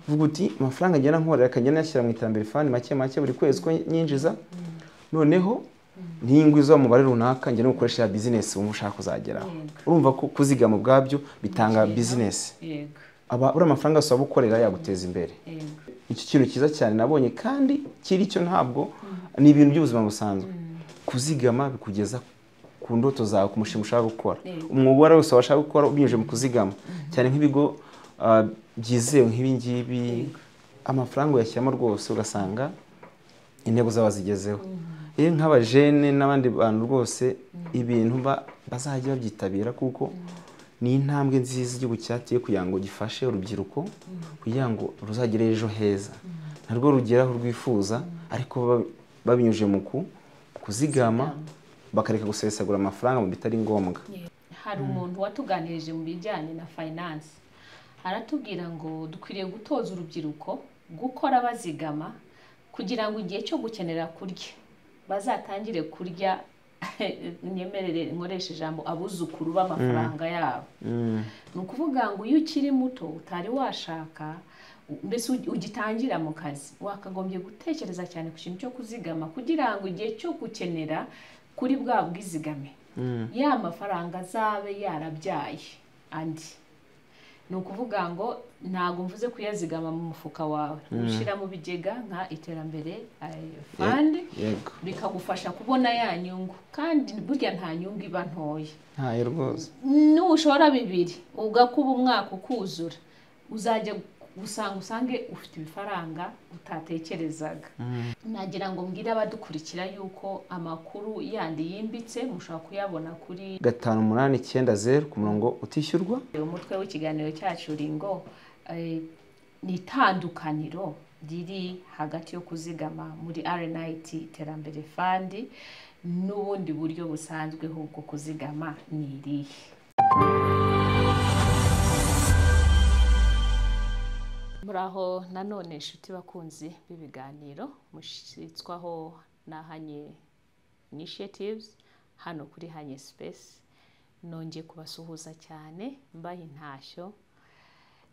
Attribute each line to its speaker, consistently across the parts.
Speaker 1: vuga uti amafaranga ngena nkorera akagenda yashyira mu iterambere fund make make buri kwezi ko nyinjiza noneho ntingwiza umubare runaka ngena gukoresha ya business umushaka kuzageraho urumva ko kuzigama ubwabyo bitanga business aba uri amafaranga asaba ukorera yaguteza imbere iki kintu kiza cyane nabonye kandi kiri cyo ntabwo ni ibintu by'ubuzima busanzwe kuzigama bikugeza ku ndoto zawe ku mushinga ushaka gukora umwuga wose washaka gukora ubinyuje mu kuzigama cyane nk'ibigo byizewe nk'ibi ngibi amafaranga uyashyiramo rwose ugasanga intego z'abazigezeho iyo nk'abajene n'abandi bantu rwose ibintu bazajya babyitabira kuko ni intambwe nziza igihugu cyatiye kugira ngo gifashe urubyiruko kugira ngo ruzagire ejo heza narwo rugeraho rwifuza ariko babinyuje mu kuzigama bakareka gusesagura amafaranga mu bitari ngombwa.
Speaker 2: Hari umuntu watuganirije mu bijyanye na finance aratubwira ngo dukwiriye gutoza urubyiruko gukora bazigama kugira ngo igihe cyo gukenera kurya bazatangire kurya nyemerere nkoresha ijambo abuzukuru b'amafaranga yabo. Ni ukuvuga ngo iyo ukiri muto utari washaka mbese ugitangira mu kazi wakagombye gutekereza cyane ku kintu cyo kuzigama kugira ngo igihe cyo gukenera kuri bwa bwizigame ya mafaranga azabe yarabyaye andi. Ni ukuvuga ngo ntabwo mvuze kuyazigama mu mufuka wawe ushyira mu bigega nka iterambere fund bikagufasha kubona ya nyungu kandi burya nta nyungu iba ntoya
Speaker 1: ntayo rwose
Speaker 2: n'ushora 2 ugakuba umwaka ukuzura uzajya usange ufite ibifaranga utatekerezaga. Nagira ngo mbwira abadukurikira yuko amakuru yandi yimbitse mushobora kuyabona kuri 5890 ku murongo utishyurwa. Umutwe w'ikiganiro cyacu ringo ni itandukaniro riri hagati yo kuzigama muri RNIT iterambere fund n'ubundi buryo busanzweho bwo kuzigama ni irihe. Muraho nanone inshuti bakunzi b'ibiganiro mushitswaho na Hanye Initiatives hano kuri Hanye Space. Nongeye kubasuhuza cyane mbaye intashyo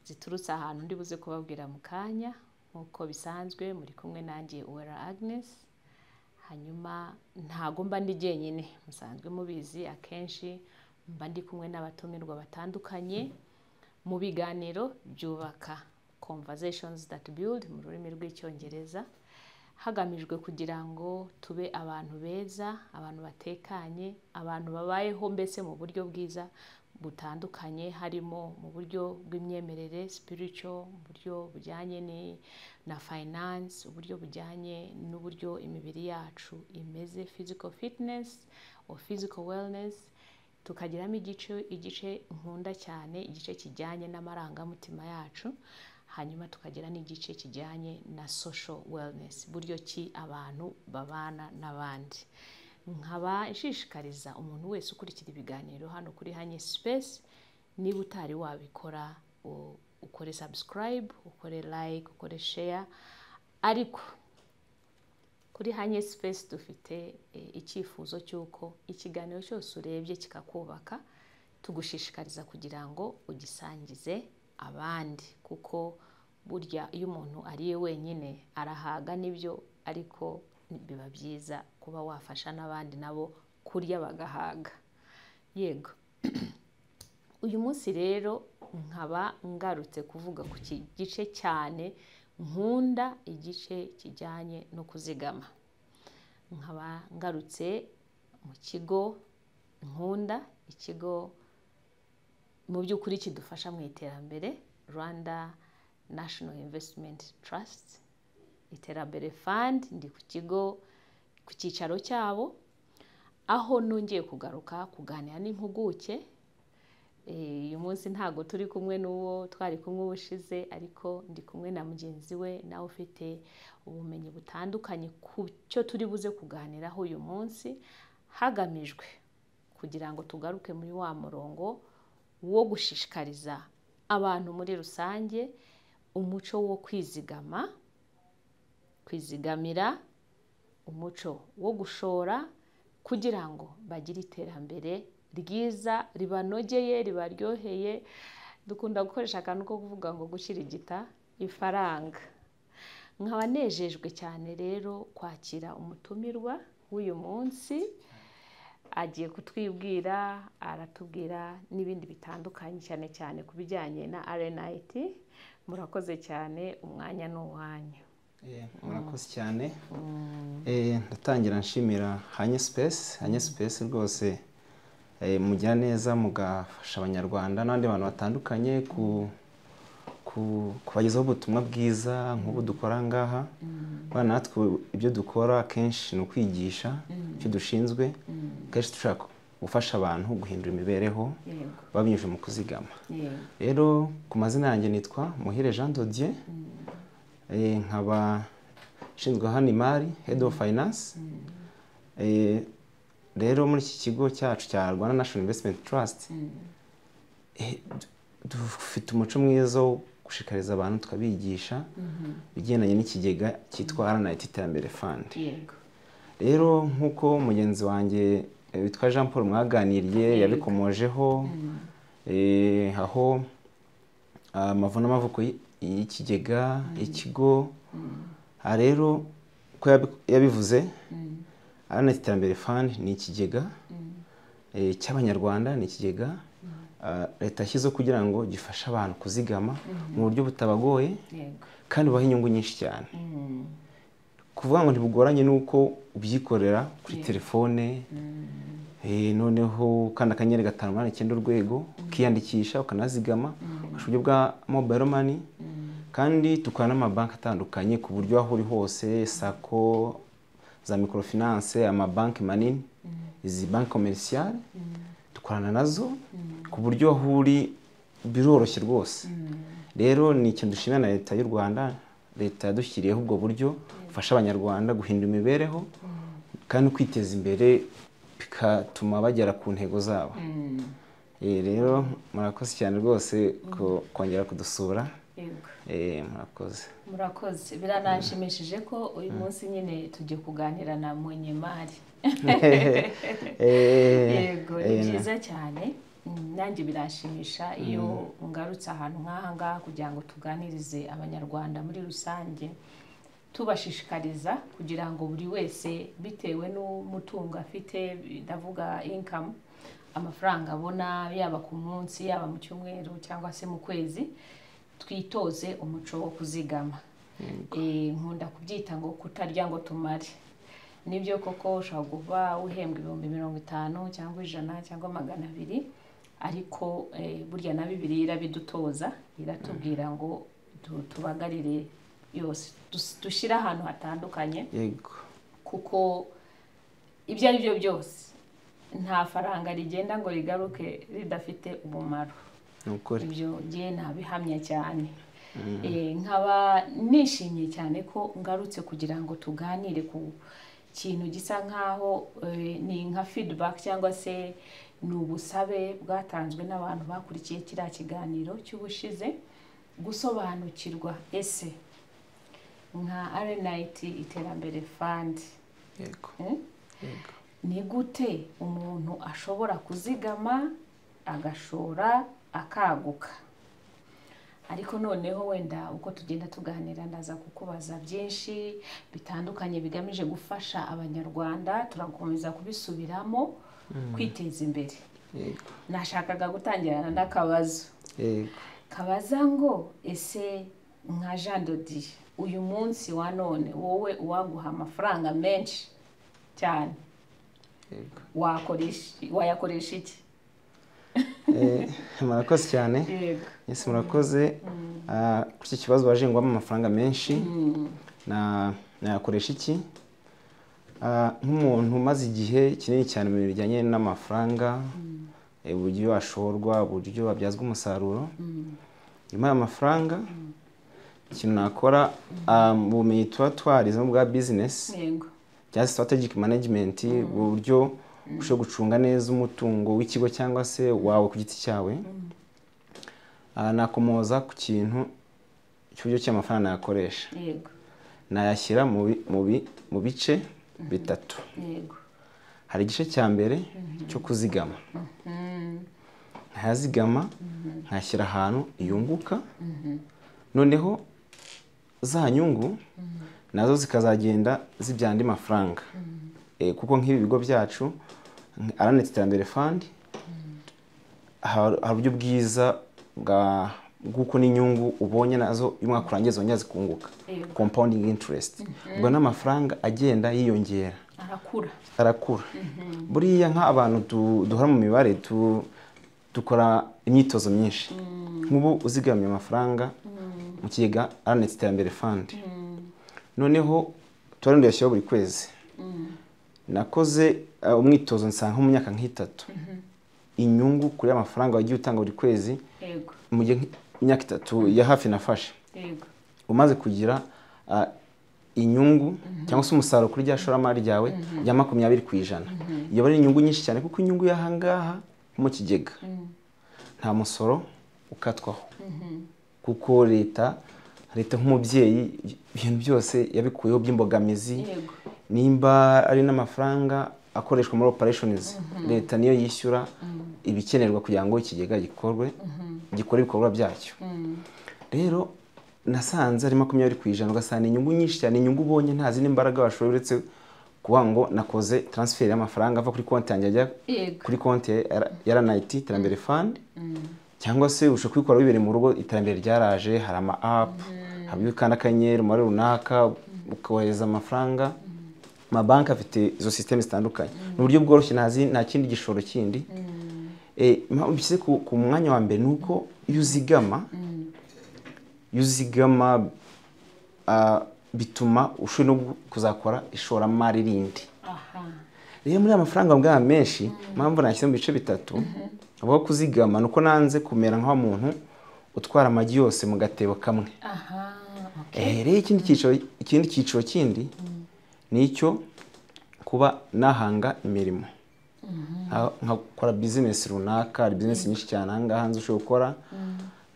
Speaker 2: ziturutse ahantu ndi buze kubabwira mu kanya nkuko bisanzwe muri kumwe nanjye Uwera Agnes. Hanyuma ntago mba ndi jyenyine musanzwe mubizi akenshi mba ndi kumwe n'abatumirwa batandukanye mu biganiro byubaka conversations that build mu rurimi rw'icyongereza hagamijwe kugira ngo tube abantu beza, abantu batekanye, abantu babayeho mbese mu buryo bwiza butandukanye harimo mu buryo bw'imyemerere spiritual, mu buryo bujyanye na finance, uburyo bujyanye n'uburyo imibiri yacu imeze physical fitness or physical wellness. Tukagiramo igice nkunda cyane igice kijyanye n'amarangamutima yacu. Hanyuma tukagira n'igice kijyanye na social wellness buryo ki abantu babana n'abandi. Nkaba ishishikariza umuntu wese ukurikira ibiganiro hano kuri Hanye Space niba utari wabikora ukore subscribe, ukore like, ukore share. Ariko kuri Hanye Space dufite icyifuzo cyuko ikiganiro cyose urebye kikakubaka tugushishikariza kugira ngo ugisangize abandi kuko burya iyo umuntu ariye wenyine arahaga nibyo ariko biba byiza kuba wafasha n'abandi nabo kurya bagahaga. Yego uyu munsi rero nkaba ngarutse kuvuga ku gice cyane nkunda igice kijyanye no kuzigama. Nkaba ngarutse mu kigo nkunda, ikigo mu by'ukuri kidufasha mu iterambere, Rwanda National Investment Trust iterambere fund. Ndi ku kigo ku cyicaro cyabo aho nongeye kugaruka kuganira n'impuguke. Uyu munsi ntago turi kumwe n'uwo twari kumwe ubushize ariko ndi kumwe na mugenzi we nawe ufite ubumenyi butandukanye ku cyo turi buze kuganiraho uyu munsi hagamijwe kugira ngo tugaruke muri wa murongo wo gushishikariza abantu muri rusange umuco wo kwizigamira, umuco wo gushora kugira ngo bagire iterambere ryiza ribanogeye ribaryoheye. Dukunda gukoresha akantu ko kuvuga ngo gukirigita ifaranga. Nkaba nejejwe cyane rero kwakira umutumirwa w'uyu munsi, agiye kutwibwira, aratubwira n'ibindi bitandukanye cyane cyane ku bijyanye na RNIT. Murakoze cyane, umwanya ni uwanyu.
Speaker 1: Murakoze cyane. Ndatangira nshimira Hanye Space rwose mugira neza mugafasha abanyarwanda n'abandi bantu batandukanye kubagezaho ubutumwa bwiza nk'ubu dukora ngaha. Natwe ibyo dukora kenshi ni ukwigisha icyo dushinzwe, kenshi dushaka gufasha abantu guhindura imibereho babinyujije mu kuzigama. Rero ku mazina yanjye nitwa Muhire Jean de Dieu, nkaba nshinzwe hano imari, Head of Finance. Rero muri iki kigo cyacu cya Rwanda National Investment Trust dufite umuco mwiza wo gushishikariza abantu tukabigisha bigendanye n'ikigega cyitwa RNIT Iterambere Fund. Rero nk'uko mugenzi wanjye witwa Jean Paul mwaganiriye yabikomojeho, aho amavu n'amavuko y'ikigega, ikigo. Rero ko yabivuze, RNIT Iterambere Fund ni ikigega cy'abanyarwanda, ni ikigega leta yashyizeho kugira ngo gifashe abantu kuzigama mu buryo butabagoye kandi bubaha inyungu nyinshi cyane. Kuvuga ngo ntibugoranye nuko ubyikorera kuri telefone, noneho kandi akanyenyeri 589 urwego ukiyandikisha ukanazigama mu buryo bwa mobile money. Kandi tukora n'amabanki atandukanye ku buryo aho uri hose, sako, za microfinance, amabanki manini, izi banki commerciale dukorana nazo ku buryo aho uri biroroshye rwose. Rero ni ikintu dushimira na leta y'u Rwanda. Leta yadushyiriyeho ubwo buryo bufasha abanyarwanda guhindura imibereho kandi kwiteza imbere bikatuma bagera ku ntego zabo. Rero murakoze cyane rwose kongera kudusura.
Speaker 2: Murakoze. Biranashimishije ko uyu munsi nyine tugiye kuganira na Munyemari. Yego, ni byiza cyane. Nanjye birashimisha iyo ngarutse ahantu nk'aha ngaha kugira ngo tuganirize abanyarwanda muri rusange, tubashishikariza kugira ngo buri wese bitewe n'umutungo afite, ndavuga income, amafaranga abona yaba ku munsi, yaba mu cyumweru cyangwa se mu kwezi, twitoze umuco wo kuzigama. Nkunda kubyita ngo kutarya ngo tumare. Nibyo koko ushobora kuba uhembwa 50 cyangwa 100 cyangwa 200, ariko burya na Bibiliya irabidutoza, iratubwira ngo tubagarire yose, dushira ahantu hatandukanye. Kuko ibyo ari byo byose nta faranga rigenda ngo rigaruke ridafite ubumaro. Ibyo ngiye nabihamya cyane. Nkaba nishimye cyane ko ngarutse kugira ngo tuganire ku kintu gisa nkaho ni nka feedback cyangwa se ni ubusabe bwatanzwe n'abantu bakurikiye kiriya kiganiro cy'ubushize, gusobanukirwa ese nka RNIT Iterambere Fund ni gute umuntu ashobora kuzigama agashora akaguka. Ariko noneho wenda uko tugenda tuganira ndaza kukubaza byinshi bitandukanye bigamije gufasha abanyarwanda, turakomeza kubisubiramo kwiteza imbere. Nashakaga gutangirana n'akabazo. Kabaza ngo ese nka Jean de Dieu, uyu munsi wa none wowe uwaguha amafaranga menshi cyane wayakoresha iki?
Speaker 1: Murakoze cyane. Yes, murakoze. Kuri iki kibazo waje ngo amafaranga menshi nayakoresha iki? Nk'umuntu umaze igihe kinini cyane mu bijyanye n'amafaranga, uburyo ashorwa, uburyo abyazwa umusaruro, nyuma y'amafaranga ikintu nakora mu bumenyi tuba twarize bwa business bya strategic management, uburyo ushobora gucunga neza umutungo w'ikigo cyangwa se wawe ku giti cyawe. Nakomoza ku kintu cy'uburyo cy'amafaranga nayakoresha. Nayashyira mu bice bitatu. Hari igice cya mbere cyo kuzigama. Nkayazigama nkashyira ahantu yunguka, noneho za nyungu nazo zikazagenda zibyara andi mafaranga. Kuko nk'ibi bigo byacu Aranetse Iterambere Fund hari uburyo bwiza bw'uko n'inyungu ubonye nazo y'umwaka urangiza zongera zikunguka, compounding interest. Ubwo n'amafaranga agenda yiyongera, arakura. Buriya nk'abantu duhora mu mibare dukora imyitozo myinshi. Nk'ubu uzigamye amafaranga mu kigega Aranetse Iterambere Fund, noneho tubarendo yashyiraho buri kwezi. Nakoze umwitozo nsanga mu myaka nk'itatu inyungu kuri amafaranga wagiye utanga buri kwezi mu gihe imyaka 3 ya hafi nafashe, umaze kugira inyungu cyangwa se umusaruro kuri rya shoramari ryawe ya 20%. Iyo bari inyungu nyinshi cyane, kuko inyungu y'ahangaha mu kigega nta musoro ukatwaho, kuko leta nk'umubyeyi ibintu byose yabikuyeho by'imbogamizi. Nimba ari n'amafaranga akoreshwa muri operations, leta niyo yishyura ibikenerwa kugira ngo ikigega gikore ibikorwa byacyo. Rero nasanze ari 20%, ugasanga inyungu nyinshi cyane, inyungu ubonye ntazi n'imbaraga washoboye uretse kuvuga ngo nakoze transfer y'amafaranga ava kuri konti yanjye ajya kuri konti ya Aranetse Iterambere Fund, cyangwa se ushobora kubikora wibere mu rugo. Iterambere ryaraje, hari ama app, hari ukanda akanyenyeri umubare runaka ukohereza amafaranga. Amabanki afite izo system zitandukanye, ni uburyo bworoshye, nta kindi gishoro kindi. Mbise ku mwanya wa mbere nuko yuzigama bituma ushobora no kuzakora ishoramari rindi. Rero muri amafaranga bwa menshi mpamvu nashyira mu bice bitatu. Abo kuzigama nuko nanze kumera nka muntu utwara amagi yose mu gatebo kamwe. Rero ikindi cyiciro kindi nicyo kuba nahanga imirimo, nkakora business runaka. Hari business nyinshi cyane ahangaha hanze ushobora gukora,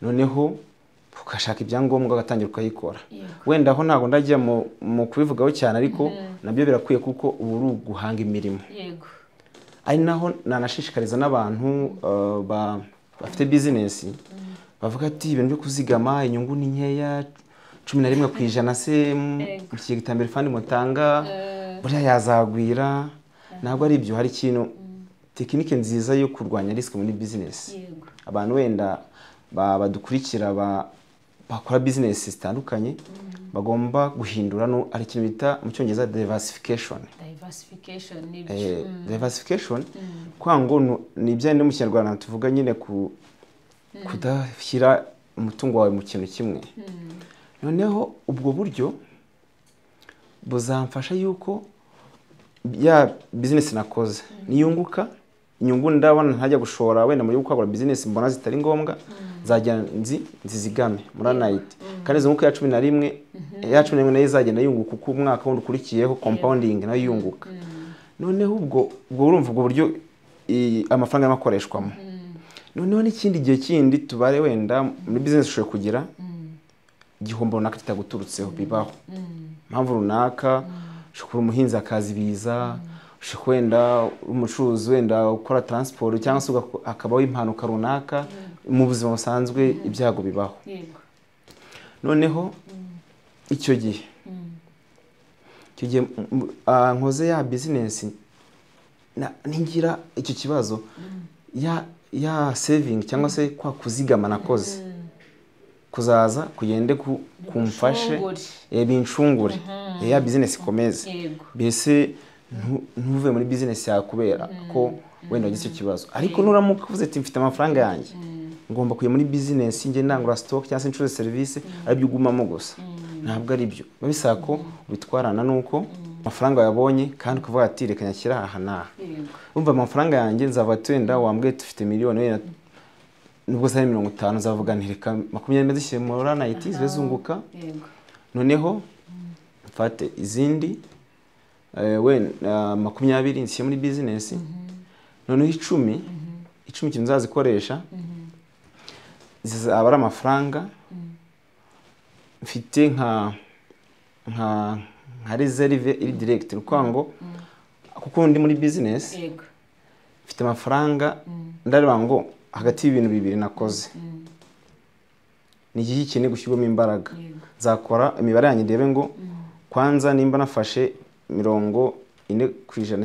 Speaker 1: noneho ukashaka ibyangombwa ugatangira ukayikora. Wenda aho ntabwo ndajya mu kubivugaho cyane, ariko nabyo birakwiye kuko ubu uri guhanga imirimo. Ari naho nanashishikariza n'abantu bafite business bavuga ati ibintu byo kuzigama inyungu ni nkeya, 11% se mu kigega Iterambere Fund mutanga buriya yazagwira. Ntabwo ari ibyo. Hari ikintu tekinike nziza yo kurwanya risk muri business. Abantu wenda badukurikira bakora business zitandukanye bagomba guhindura. No ari ikintu bita mu cyongereza diversification. Diversification kwango ni byane mu Kinyarwanda tuvuga nyine kudashyira umutungo wawe mu kintu kimwe. Noneho ubwo buryo buzamfasha yuko ya business nakoze niyunguka, inyungu ndabona ntajya gushora wenda muri gukora business mbona zitari ngombwa, zajya nzizigame muri Aranetse. Kandi zo nkuko ya 11 nayo izagenda yunguka uko umwaka wundi ukurikiyeho, compounding nayo yunguka. Noneho ubwo urumva ubwo buryo amafaranga y'amakoreshwamo. Noneho n'ikindi gihe kindi tubare wenda muri business ushobora kugira igihombo runaka kitaguturutseho, bibaho mpamvu runaka. Ushobora umuhinzi akazibiza, ushobora wenda umucuruzi wenda ukora transport, cyangwa se akabaho impanuka runaka. Mu buzima busanzwe ibyago bibaho. Noneho icyo gihe nkoze ya business ningira icyo kibazo ya saving cyangwa se kwa kuzigama nakoze kuzaza kugende kumfashe binshungure ya business ikomeze. Bese ntuve muri business yawe kubera ko wenda wagize icyo kibazo. Ariko nuramuka uvuze ati mfite amafaranga yanjye, ngomba kuye muri business nge ndangura stock cyangwa se ncuruza service, aribyo ugumamo gusa. Ntabwo ari byo. Babisaba ko bitwarana nuko amafaranga yabonye kandi ukavuga ati reka nyashyira aha naha. Umva amafaranga yanjye nzava twenda wambwe tufite miliyoni nubwo zari 50, zavuga nti reka 20 zishyire muri Aranetse zizunguka. Noneho mfate izindi 20 nshyire muri business. Noneho 10 kintu nzazikoresha zizaba ari amafaranga mfite nka reserve iri direct, rukango kuko ndi muri business mfite amafaranga ndareba ngo hagati y'ibintu bibiri nakoze ni iki gikeneye gushyirwamo imbaraga. Nzakora imibare yanjye ndebe ngo kwanza nimba nafashe 40%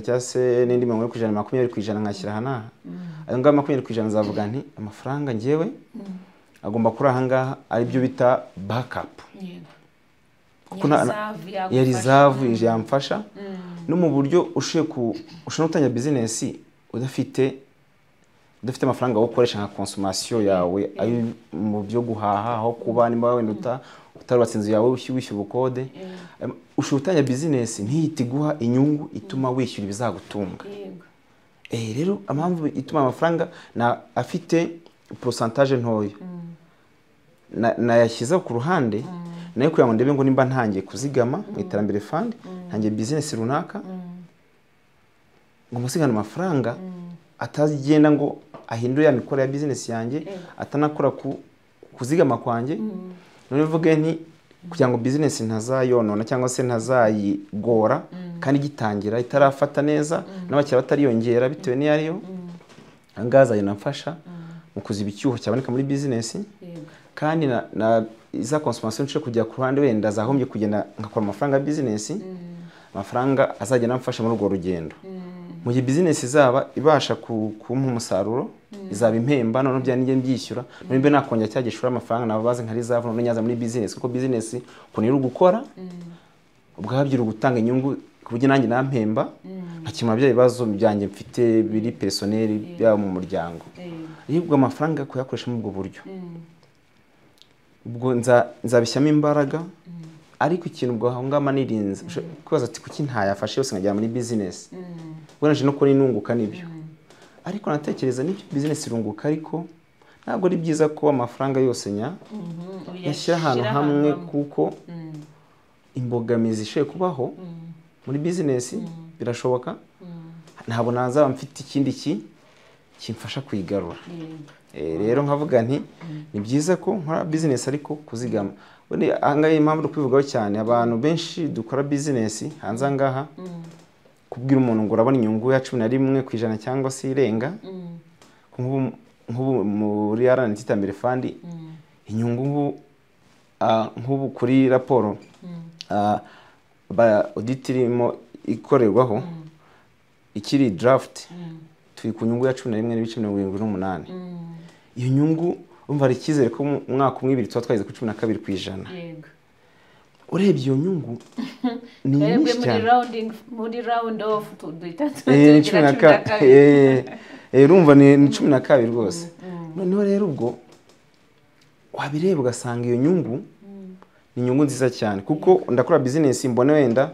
Speaker 1: cyangwa se n'indi 40%, 20% nkashyira aha n'aha, ayo ngaho 20% nzavuga nti amafaranga ngewe agomba kuri aha ngaha, ari byo bita backup. Kuko ya reserve yamfasha no mu buryo ushobora gutangira business udafite amafaranga yo gukoresha nka consommation yawe, ayo mu byo guhaha aho kuba nimba wenda utarubatse inzu yawe wishyura ubukode. Ushobora gutangira business ntihite guha inyungu ituma wishyura ibizagutunga. Rero amamvu ituma amafaranga na afite pourcentage ntoya nayashyize ku ruhande, nayo kugira ngo ndebe ngo nimba ntangiye kuzigama mu iterambere fund, ntangiye business runaka, ngo musigana amafaranga atagenda ngo ahindure ya mikoro ya business yanjye, atanakora kuzigama kwanjye. None vuge nti kugira ngo business ntazayonona cyangwa se ntazayigora kandi gitangira itarafata neza n'abakira batariyongera bitewe n'iyo ariyo, angaza yanamfasha mu kuziba icyuho cyaboneka muri business. Kandi na iza consommation nshobora kujya ku ruhande wenda zahombye kugenda ngakora amafaranga business, amafaranga azajya namfasha muri urwo rugendo. Mu gihe business izaba ibasha kumpa umusaruro, izaba impemba, none bya nige mbyishyura, none mbe nakongera cyagishura amafaranga nababaze nka reserve, none nyaza muri business, kuko business kunira gukora ubwabyo gutanga inyungu kubujye nanjye nampemba, nkakimura bya bibazo byanjye mfite biri personnel bya mu muryango. Yibwo amafaranga kuyakoresha mu bwo buryo, ubwo nzabishyamo imbaraga. Ariko ikintu ubwo ngama nirinze kwibaza ati kuki ntayafashe yose nkajya muri business, bonaje no ko ninunguka nibyo. Ariko natekereza n'ibyo business irunguka, ariko ntabwo ari byiza ko amafaranga yose yashyira ahantu hamwe, kuko imbogamizi ishoboye kubaho muri business birashoboka. Ntabwo nazaba mfite ikindi kimfasha kuyigarura. Rero nkavuga nti ni byiza ko nkora business ariko kuzigama. Ubundi ahangaye impamvu kwivugaho cyane, abantu benshi dukora business hanze ngaha, kubwira umuntu ngo urabona inyungu ya 11% cyangwa se irenga, nk'ubu muri RNT iterambere fund inyungu nk'ubu kuri raporo ba audit irimo ikorerwaho ikiri draft, turi ku nyungu ya 11.78. Iyo nyungu umva ari kizere ko umwaka umwe 2 twageze ku 12%. Urebye iyo nyungu ni nyinshi cyane.
Speaker 2: Muri round of
Speaker 1: urumva ni 12 rwose. Noneho rero ubwo wabireba ugasanga iyo nyungu ni inyungu nziza cyane, kuko ndakora business mbone wenda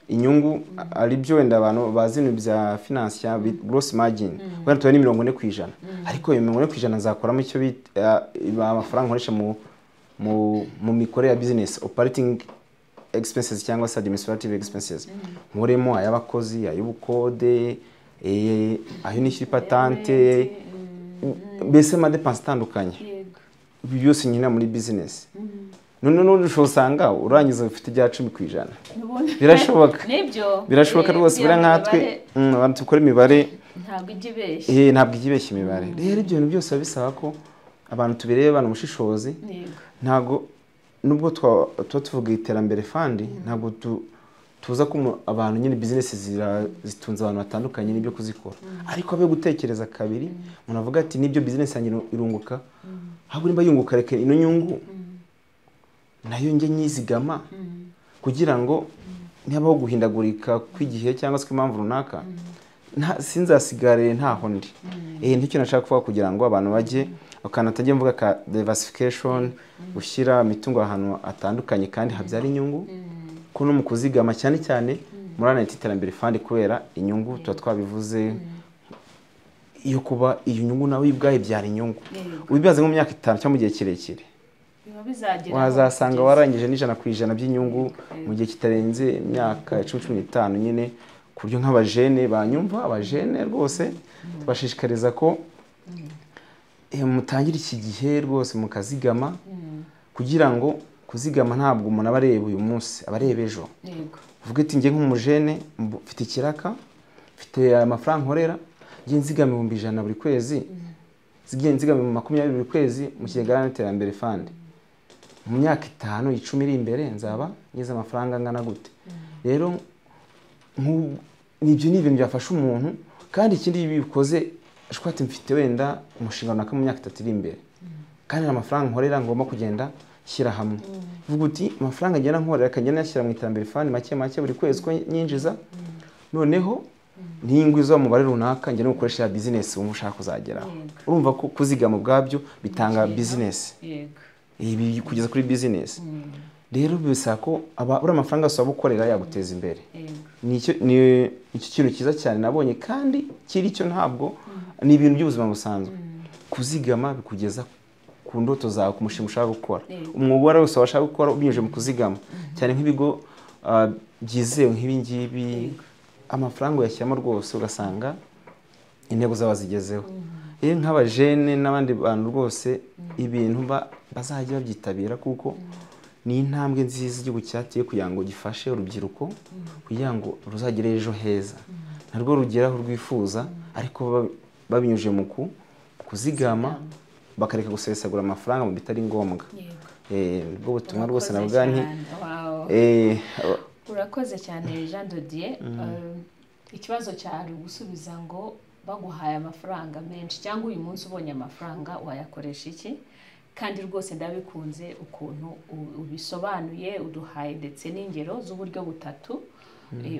Speaker 1: inyungu ari byo wenda abantu bazinu bya finance ya gross margin wenda tuwe ni 40%, ariko iyo 40% nzakoramo icyo amafaranga nkoresha mu mikore ya business, operating expenses cyangwa se administrative expenses, nkoremo ayabakozi, ay'ubukode, ayo nishyura patente, mbese ma dépenses atandukanye. Ibi byose nyina muri business. None usanga urangiza ufite ibya 10%. Birashoboka.
Speaker 2: Nibyo.
Speaker 1: Birashoboka rwose, bira nkatwe abantu tukora imibare
Speaker 2: ntabwo igibeshye.
Speaker 1: Ntabwo igibeshye imibare. Rero ibyo bintu byose bisaba ko abantu tubireba n'umushishozi. Ntabwo nubwo tuvuga iterambere fund, ntabwo tuza ko abantu nyine business zitunze abantu batandukanye n'ibyo kuzikora, ariko abe gutekereza kabiri umuntu avuga ati nibyo business yanjye irunguka, ahubwo nimba yunguka reke ino nyungu nayo nge nyizigama, kugira ngo ntihabaho guhindagurika kw'igihe cyangwa se impamvu runaka sinzasigare ntaho ndi. Nicyo nashaka kuvuga, kugira ngo abantu bajye bakanatajya mvuga ka diversification, gushyira imitungo ahantu atandukanye kandi habyara inyungu, ko no mu kuzigama cyane cyane muri RNT iterambere fund, kubera inyungu tuba twabivuze iyo kuba iyo nyungu nawe ibwaye byara inyungu. Ubibaze mu myaka 5 cyangwa mu gihe kirekire wazasanga warangije n'100% by'inyungu mu gihe kitarenze imyaka 10-15 nyine, ku buryo nk'abajene banyumva, abajene rwose tubashishikariza ko mutangira iki gihe rwose mukazigama, kugira ngo kuzigama ntabwo umuntu aba areba uyu munsi, aba areba ejo. Uvuga ati nge nk'umujene mfite ikiraka, mfite amafaranga nkorera, nge nzigama 100 buri kwezi, nzigama 20 buri kwezi mu kigega n'iterambere fund. mu myaka 5 10 iri imbere nzaba ngize amafaranga angana gute. Rero nibyo ni ibintu byafasha umuntu, kandi ikindi bikoze ashwati mfite wenda umushinga runaka mu myaka 3 iri imbere, kandi amafaranga nkorera ngomba kugenda shyira hamwe. Vuga uti amafaranga ngena nkorera kagenda yashyira mu iterambere fund make make buri kwezi ko nyinjiza, noneho ningwiza mu bare runaka ngene gukoresha business umushaka kuzageraho. Urumva ko kuzigama ubwabyo bitanga business, ibi kugeza kuri business. Rero bisa ko uri amafaranga asaba gukorera yaguteza imbere. Nicyo kintu cyiza cyane nabonye, kandi kiri cyo ntabwo ni ibintu by'ubuzima busanzwe. Kuzigama bikugeza ku ndoto zawe, ku mushinga ushaka gukora, umwuga wose washaka gukora ubinyuje mu kuzigama, cyane nk'ibigo byizewe nk'ibi ngibi, amafaranga yashyiramo rwose ugasanga intego zaba zigezeho. Rero nk'abajene n'abandi bantu rwose ibintu bazajya babyitabira, kuko ni intambwe nziza igihugu cyatiye kugira ngo gifashe urubyiruko kugira ngo ruzagire ejo heza, narwo rugera aho rwifuza, ariko babinyuje mu kuzigama, bakareka gusesagura amafaranga mu bitari ngombwa. Ubwo butumwa rwose navuga nti
Speaker 2: urakoze cyane Jean de Dieu. Ikibazo cyari gusubiza ngo baguhaye amafaranga menshi cyangwa uyu munsi ubonye amafaranga wayakoresha iki, kandi rwose ndabikunze ukuntu ubisobanuye, uduhaye ndetse n'ingero z'uburyo butatu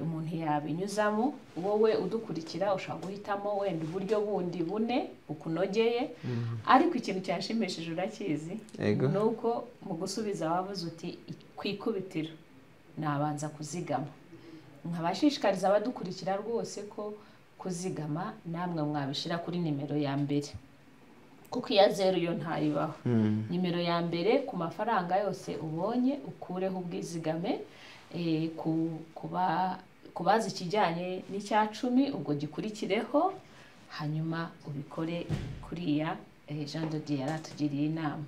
Speaker 2: umuntu yabinyuzamo. Wowe udukurikira ushaka guhitamo wenda uburyo bundi bune bukunogeye, ariko ikintu cyashimishije urakizi nuko mu gusubiza wavuze uti kwikubitiro nabanza kuzigama. Nkabashishikariza abadukurikira rwose ko kuzigama namwe mwabishira kuri nimero ya mbere, kuko iya 0 yo ntayibaho. Nimero ya mbere ku mafaranga yose ubonye ukureho ubwizigame, kubaza ikijyanye n'icya 10 ubwo gikurikireho, hanyuma ubikore kuriya Jean de Dieu yaratugiriye inama.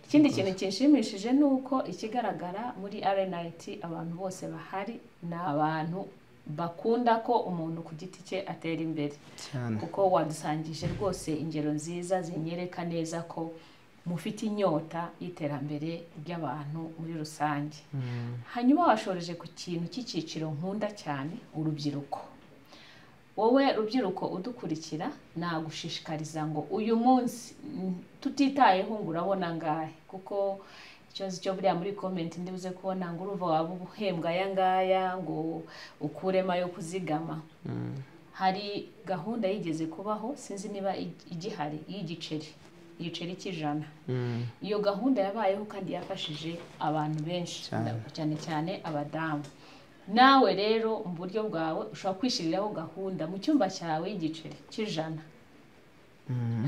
Speaker 2: Ikindi kintu kinshimishije nuko ikigaragara muri RNIT abantu bose bahari ni abantu bakunda ko umuntu ku giti cye atera imbere, kuko wadusangije rwose ingero nziza zinyereka neza ko mufite inyota y'iterambere ry'abantu muri rusange. Hanyuma washoreje ku kintu cy'ikiciro nkunda cyane, urubyiruko. Wowe rubyiruko udukurikira, nagushishikariza ngo uyu munsi tutitayeho ngo urabona ngahe, kuko ikibazo cyo buriya muri comment ndibuze kubona ngo uruva waba ubuhembwa aya ngaya ngo ukurema yo kuzigama. Hari gahunda yigeze kubaho, sinzi niba igihari, y'igiceri cy'ijana. Iyo gahunda yabayeho kandi yafashije abantu benshi, cyane cyane abadamu. Nawe rero mu buryo bwawe ushobora kwishiriraho gahunda mu cyumba cyawe y'igiceri cy'ijana.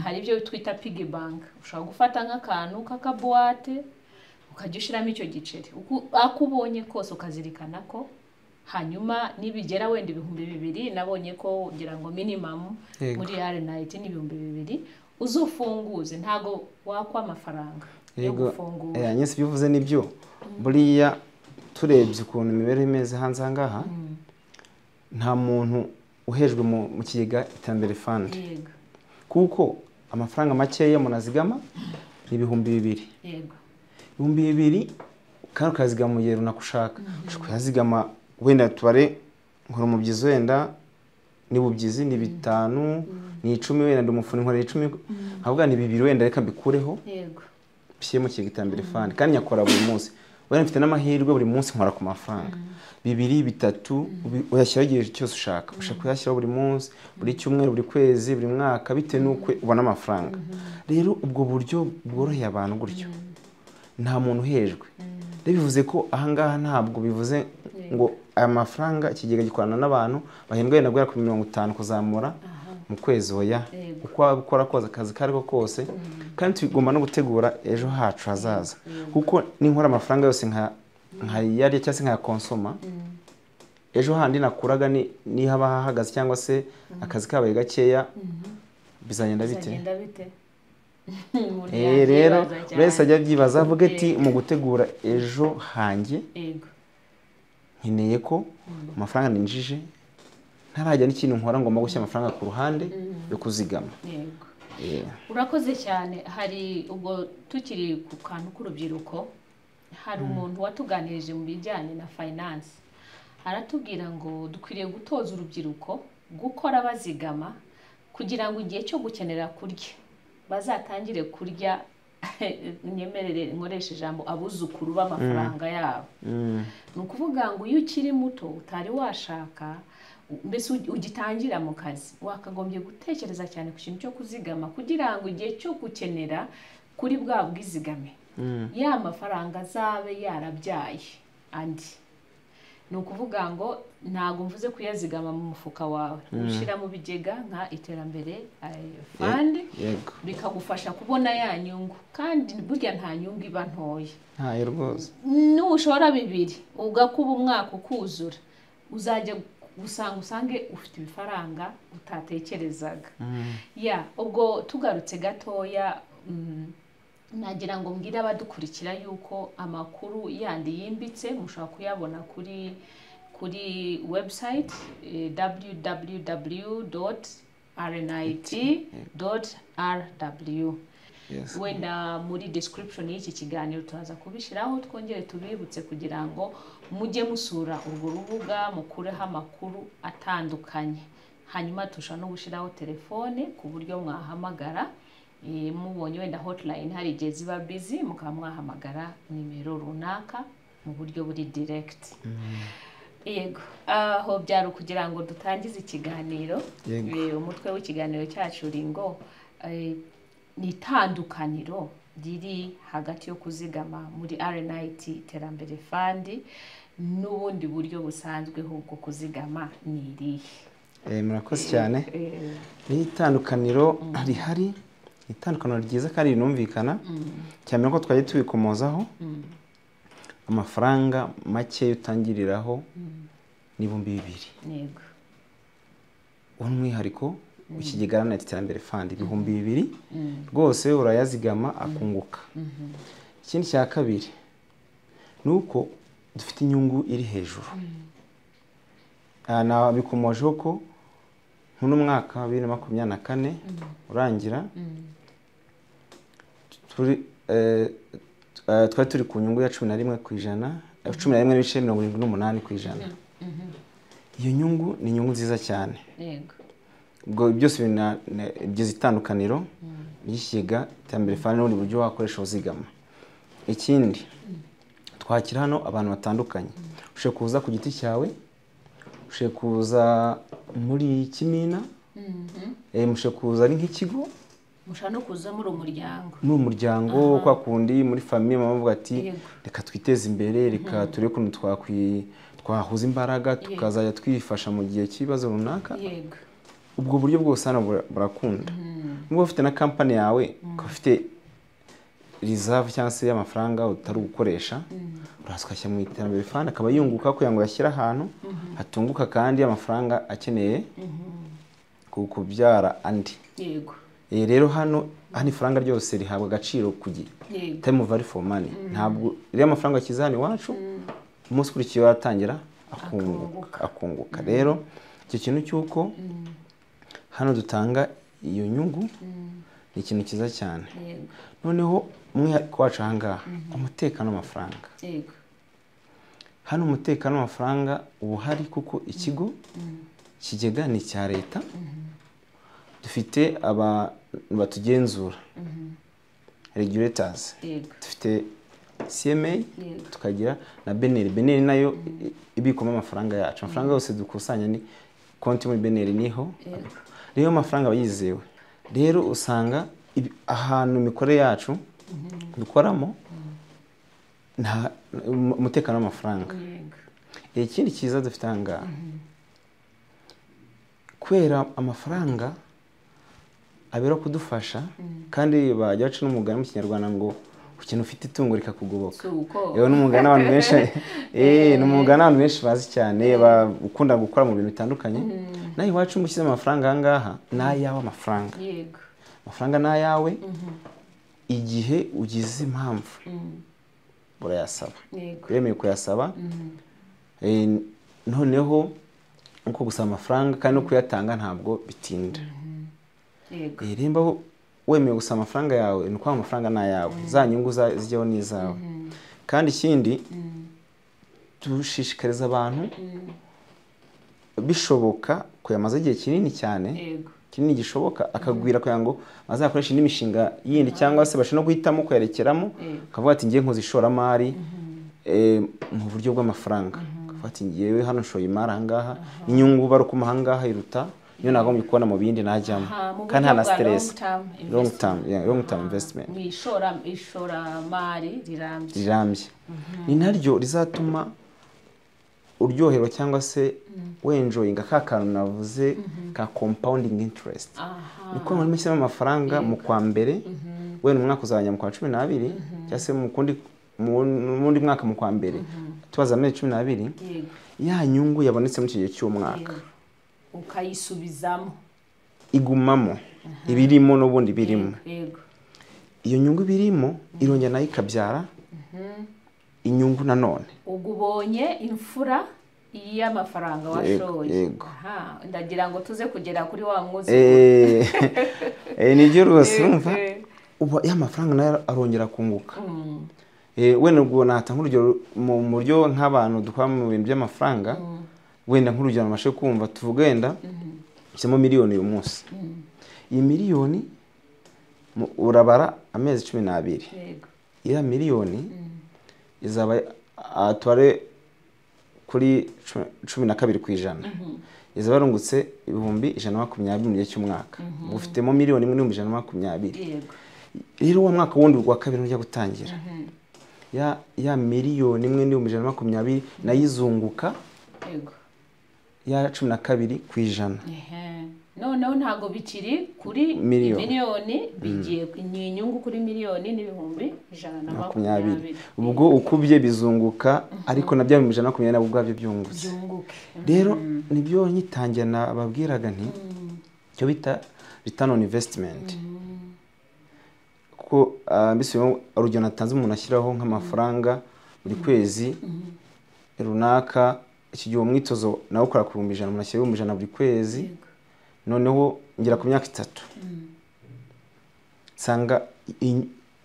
Speaker 2: Hari ibyo twita piggy bank, ushobora gufata nk'akantu k'akabuwate ukajya ushiramo icyo giceri, akubonye kose ukazirikana ko hanyuma nibigera wenda 2,000, nabonye ko ngira ngo minimum muri RNIT ni 2,000, uzufunguze, ntago wakwa amafaranga yo gufungura.
Speaker 1: Nyese bivuze nibyo, buriya turebye ukuntu imibere imeze hanze ahangaha, nta muntu uhejwe mu kigega iterambere fund, kuko amafaranga makeya munazigama ni 2,000. 2,000 kandi ukazigama mu gihe runaka ushaka. Ushobora kuzigama wenda tubare nkora umubyizi wenda ni bubyizi ni 5 ni 10, wenda ndumufuni nkora 10, nkavuga ni 2 wenda reka mbikureho bishyire mu kigega iterambere fund, kandi nyakora buri munsi. Wenda mfite n'amahirwe buri munsi nkora ku mafaranga 2 3 uyashyira igihe cyose ushaka. Ushaka kuyashyira buri munsi, buri cyumweru, buri kwezi, buri mwaka, bite nuko ubona amafaranga. Rero ubwo buryo bworoheye abantu gutyo, nta muntu uhejwe. Rero bivuze ko ahangaha ntabwo bivuze ngo aya mafaranga ikigega gikorana n'abantu bahembwa wenda guhera kuri 50 kuzamura mu kwezi. Oya, uko ukora koza akazi kariko kose, kandi tugomba no gutegura ejo hacu hazaza, kuko ninkora amafaranga yose nka yari cyase nka konsoma, ejo handi nakuraga ni haba hahagaze cyangwa se akazi kabaye gakeya, bizagenda bite? Rero wese ajya byibaza avuga ati mu gutegura ejo hanjye nkeneye ko amafaranga ninjije ntarajya n'ikintu nkora ngomba gushyira amafaranga ku ruhande yo kuzigama.
Speaker 2: Urakoze cyane. Hari ubwo tukiri ku kantu k'urubyiruko, hari umuntu watuganirije mu bijyanye na finance, aratubwira ngo dukwiriye gutoza urubyiruko gukora bazigama kugira ngo igihe cyo gukenera kurya bazatangire kurya nyemerere nkoresha ijambo abuzukuru b'amafaranga yabo. Ni ukuvuga ngo iyo ukiri muto utari washaka mbese ugitangira mu kazi wakagombye gutekereza cyane ku kintu cyo kuzigama kugira ngo igihe cyo gukenera kuri bwa bwizigame ya mafaranga azabe yarabyaye andi. Ni ukuvuga ngo ntabwo mvuze kuyazigama mu mufuka wawe, ushyira mu bigega nka iterambere fund bikagufasha kubona ya nyungu, kandi burya nta nyungu iba ntoya.
Speaker 1: Ntayo rwose.
Speaker 2: Nushora 2 ugakuba umwaka ukuzura uzajya usange ufite ibifaranga utatekerezaga. Ubwo tugarutse gatoya, nagira ngo mbwira abadukurikira yuko amakuru yandi yimbitse mushobora kuyabona kuri website www.rnit.rw. Wenda muri description y'iki kiganiro turaza kubishiraho, twongere tubibutse kugira ngo mujye musura urwo rubuga mukureho amakuru atandukanye. Hanyuma tushobora no gushiraho telefone ku buryo mwahamagara mubonye wenda hotline hari igihe ziba busy mukaba mwahamagara nimero runaka mu buryo buri direct. Yego, aho byaro kugira ngo dutangize ikiganiro. Umutwe w'ikiganiro cyacu ringo ni itandukaniro riri hagati yo kuzigama muri RNIT iterambere fund n'ubundi buryo busanzweho bwo kuzigama ni irihe?
Speaker 1: Murakoze cyane. Ni itandukaniro rihari, itandukaniro ryiza kandi rinumvikana cyane ko twaje tubikomozaho. Amafaranga make utangiriraho ni 2,000.
Speaker 2: Yego.
Speaker 1: Umwihariko ukigega RNIT iterambere fund 2,000 rwose urayazigama akunguka. Ikindi cya kabiri nuko dufite inyungu iri hejuru. Na bikomojeho ko mu mwaka wa 2024 urangira twari turi ku nyungu ya 11%, 11.78%. Iyo nyungu ni inyungu nziza cyane.
Speaker 2: Yego.
Speaker 1: Ubwo byose byiza itandukaniro y'ikigega iterambere fund n'ubundi buryo wakoresha uzigama. Ikindi twakira hano abantu batandukanye, ushe kuza ku giti cyawe, ushe kuza muri kimina, mushe kuza ari nk'ikigo,
Speaker 2: musha no kuza muri
Speaker 1: umuryango kwa kundi muri famille bavuga ati reka twiteze imbere, reka ture kuntu twahuza imbaraga tukazajya twifasha mu gihe kibazo runaka.
Speaker 2: Yego.
Speaker 1: Ubwo buryo bwose hano burakunda. Niba ufite na company yawe ufite reserve cyangwa se y'amafaranga utari gukoresha, urasukashya mu iterambere fund akaba yunguka kugira ngo yashyira ahantu hatunguka kandi amafaranga akeneye kubyara andi.
Speaker 2: Yego.
Speaker 1: Rero hano ifaranga ryose rihabwa agaciro kugira time value for money. Ntabwo iri amafaranga kizani wacu umunsi kurikiye watangira akunguka. Rero icyo kintu cyuko hano dutanga iyo nyungu ni ikintu kiza cyane. Noneho umwihariko wacu ahangaha umutekano w'amafaranga.
Speaker 2: Yego.
Speaker 1: Hano umutekano w'amafaranga ubuhari kuko ikigo kigega ni cya leta. Dufite batugenzura regulators. Dufite CMA, tukagira na BNL. BNL nayo ibikoma amafaranga yacu. Amafaranga yose dukusanya ni konti muri BNL niho. Rero amafaranga bayizewe. Rero usanga ahantu mikore yacu dukoramo nta umutekano w'amafaranga. Ikindi kiza dufite hanga kwera amafaranga abera kudufasha kandi bajya baca n'umugani mu Kinyarwanda ngo ukintu ufite itungo rikakugoboka. Yewe n'umugani abantu benshi n'umugani abantu benshi bazi cyane bakunda gukora mu bintu bitandukanye. Nayo iwacu mushyize amafaranga ahangaha nayawe amafaranga.
Speaker 2: Yego.
Speaker 1: Amafaranga nayawe igihe ugize impamvu urayasaba. Yemeye kuyasaba. Noneho uko gusaba amafaranga kandi no kuyatanga ntabwo bitinda.
Speaker 2: Yego.
Speaker 1: Remba wemeye gusaba amafaranga yawe nuko amafaranga nayawe za nyungu zijyaho nizawe. kandi ikindi dushishikariza abantu bishoboka ko yamaze igihe kinini cyane kinini gishoboka akagwira kugira ngo azakoresha indi mishinga yindi cyangwa se bashobora no guhitamo kwerekeramo akavuga ati ngiye nkoze ishoramari mu buryo bw'amafaranga akavuga ati ngiyewe hano nshoye imari ahangaha inyungu barukuma ahangaha iruta niyo nagombye kubona mu bindi najyamo kandi nta na stress long term investment
Speaker 2: mu ishoramari
Speaker 1: rirambye ni naryo rizatuma uryoherwa cyangwa se wenjoyinga ka kantu navuze ka compounding interest niko muri meshyamo amafaranga mu kwa mbere wenda umwaka uzanya mu kwa 12 cyangwa se mu ndi mwaka mu kwa mbere tubaza amezi 12 ya nyungu yabonetse mu gihe cy'umwaka
Speaker 2: ukayisubizamo
Speaker 1: igumamo ibirimo n'ubundi birimo iyo nyungu birimo irongera nayo ikabyara inyungu nanone
Speaker 2: ugubonye imfura y'amafaranga washoye ndagira ngo tuze kugera kuri wa mwuzi
Speaker 1: nibyo rwose urumva uba ya mafaranga nayo arongera kunguka wenda ubwo natanga urugero mu buryo nk'abantu dukora mu bintu by'amafaranga wenda nk'urugero amashe kumva tuvuga wenda isemo miliyoni uyu munsi iyi miliyoni urabara amezi 12 iya miliyoni izaba atware kuri 12%, izaba yarungutse ibihumbi 120 mu gihe cy'umwaka ufitemo miliyoni 120. Rero uwo mwaka wundi wa kabiri ujya gutangira ya miliyoni 120 nayizunguka ya 12%.
Speaker 2: Noneho ntago bikiri kuri miliyoni bigiye inyungu kuri miliyoni n'ibihumbi 120.
Speaker 1: Ubwo ukubye bizunguka ariko nabyo 120 nabwo bwabyo byungutse. Rero nibyo nyitangira nababwiraga nti cyo bita return on investment. Kuko mbese urugero natanze umuntu ashyiraho nk'amafaranga buri kwezi runaka iki gihe umwitozo nawo ukora ku 100 umuntu ashyira 100 buri kwezi noneho ngira ku myaka 3 sanga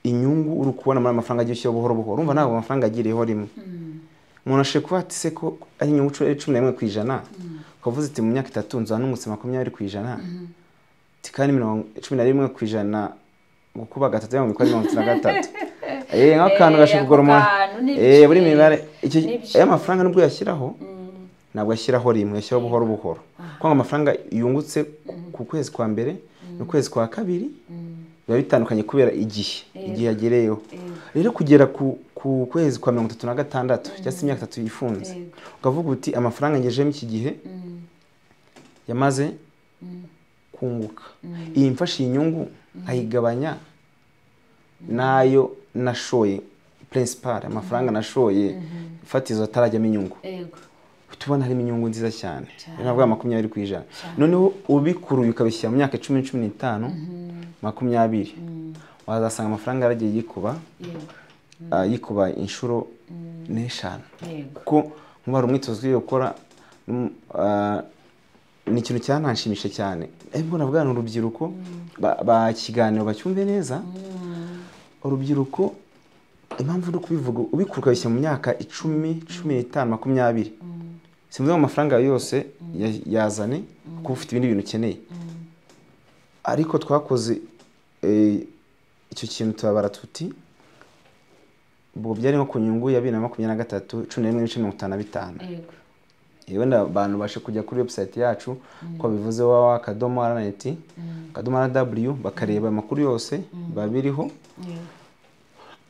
Speaker 1: inyungu uri kubona muri amafaranga agiye ushyira buhoro buhoro urumva ntabwo amafaranga agiriyeho rimwe umuntu ashaka kuba ati se ko ari inyungu 11% ukavuze ati mu myaka 3 nzanungutse 20% tikani 11% gukuba gatatu yangu mikora 33 nk'akantu gashikugoroma buri mibare aya mafaranga nubwo yashyiraho nabwo yashyiraho rimwe yashyiraho buhoro buhoro kwanga amafaranga yungutse ku kwezi kwa mbere no kwezi kwa kabiri biba bitandukanye kubera igihe yagereyeho rero kugera ku kwezi kwa 36 cyangwa se imyaka 3 yifunze ukavuga uti amafaranga ngejemo iki gihe yamaze kunguka iyi mfashi inyungu ayigabanya nayo nashoye principal amafaranga nashoye fatizo atarajyamo inyungu tubona hari inyungu nziza cyane navuga 20%. Noneho ubikuruye ukabishyira mu myaka 10-15 20 wazasanga amafaranga yaragiye yikuba inshuro 5 kuko nk'ubara umwitozo yo gukora ni ikintu cyanashimisha cyane ubwo navuga urubyiruko bakiganiro bacyumve neza urubyiruko impamvu uri kubivuga ubikuruka bishyira mu myaka 10, 15, 20 simvuga amafaranga yose yazane kuko ufite ibindi bintu ukeneye ariko twakoze icyo kintu tubabara tuti ubwo byari nko ku nyungu ya 2023 11.55 wenda abantu bashe kujya kuri website yacu ko bivuze www.akadomo.rnet akadomo.rw bakareba amakuru yose babiriho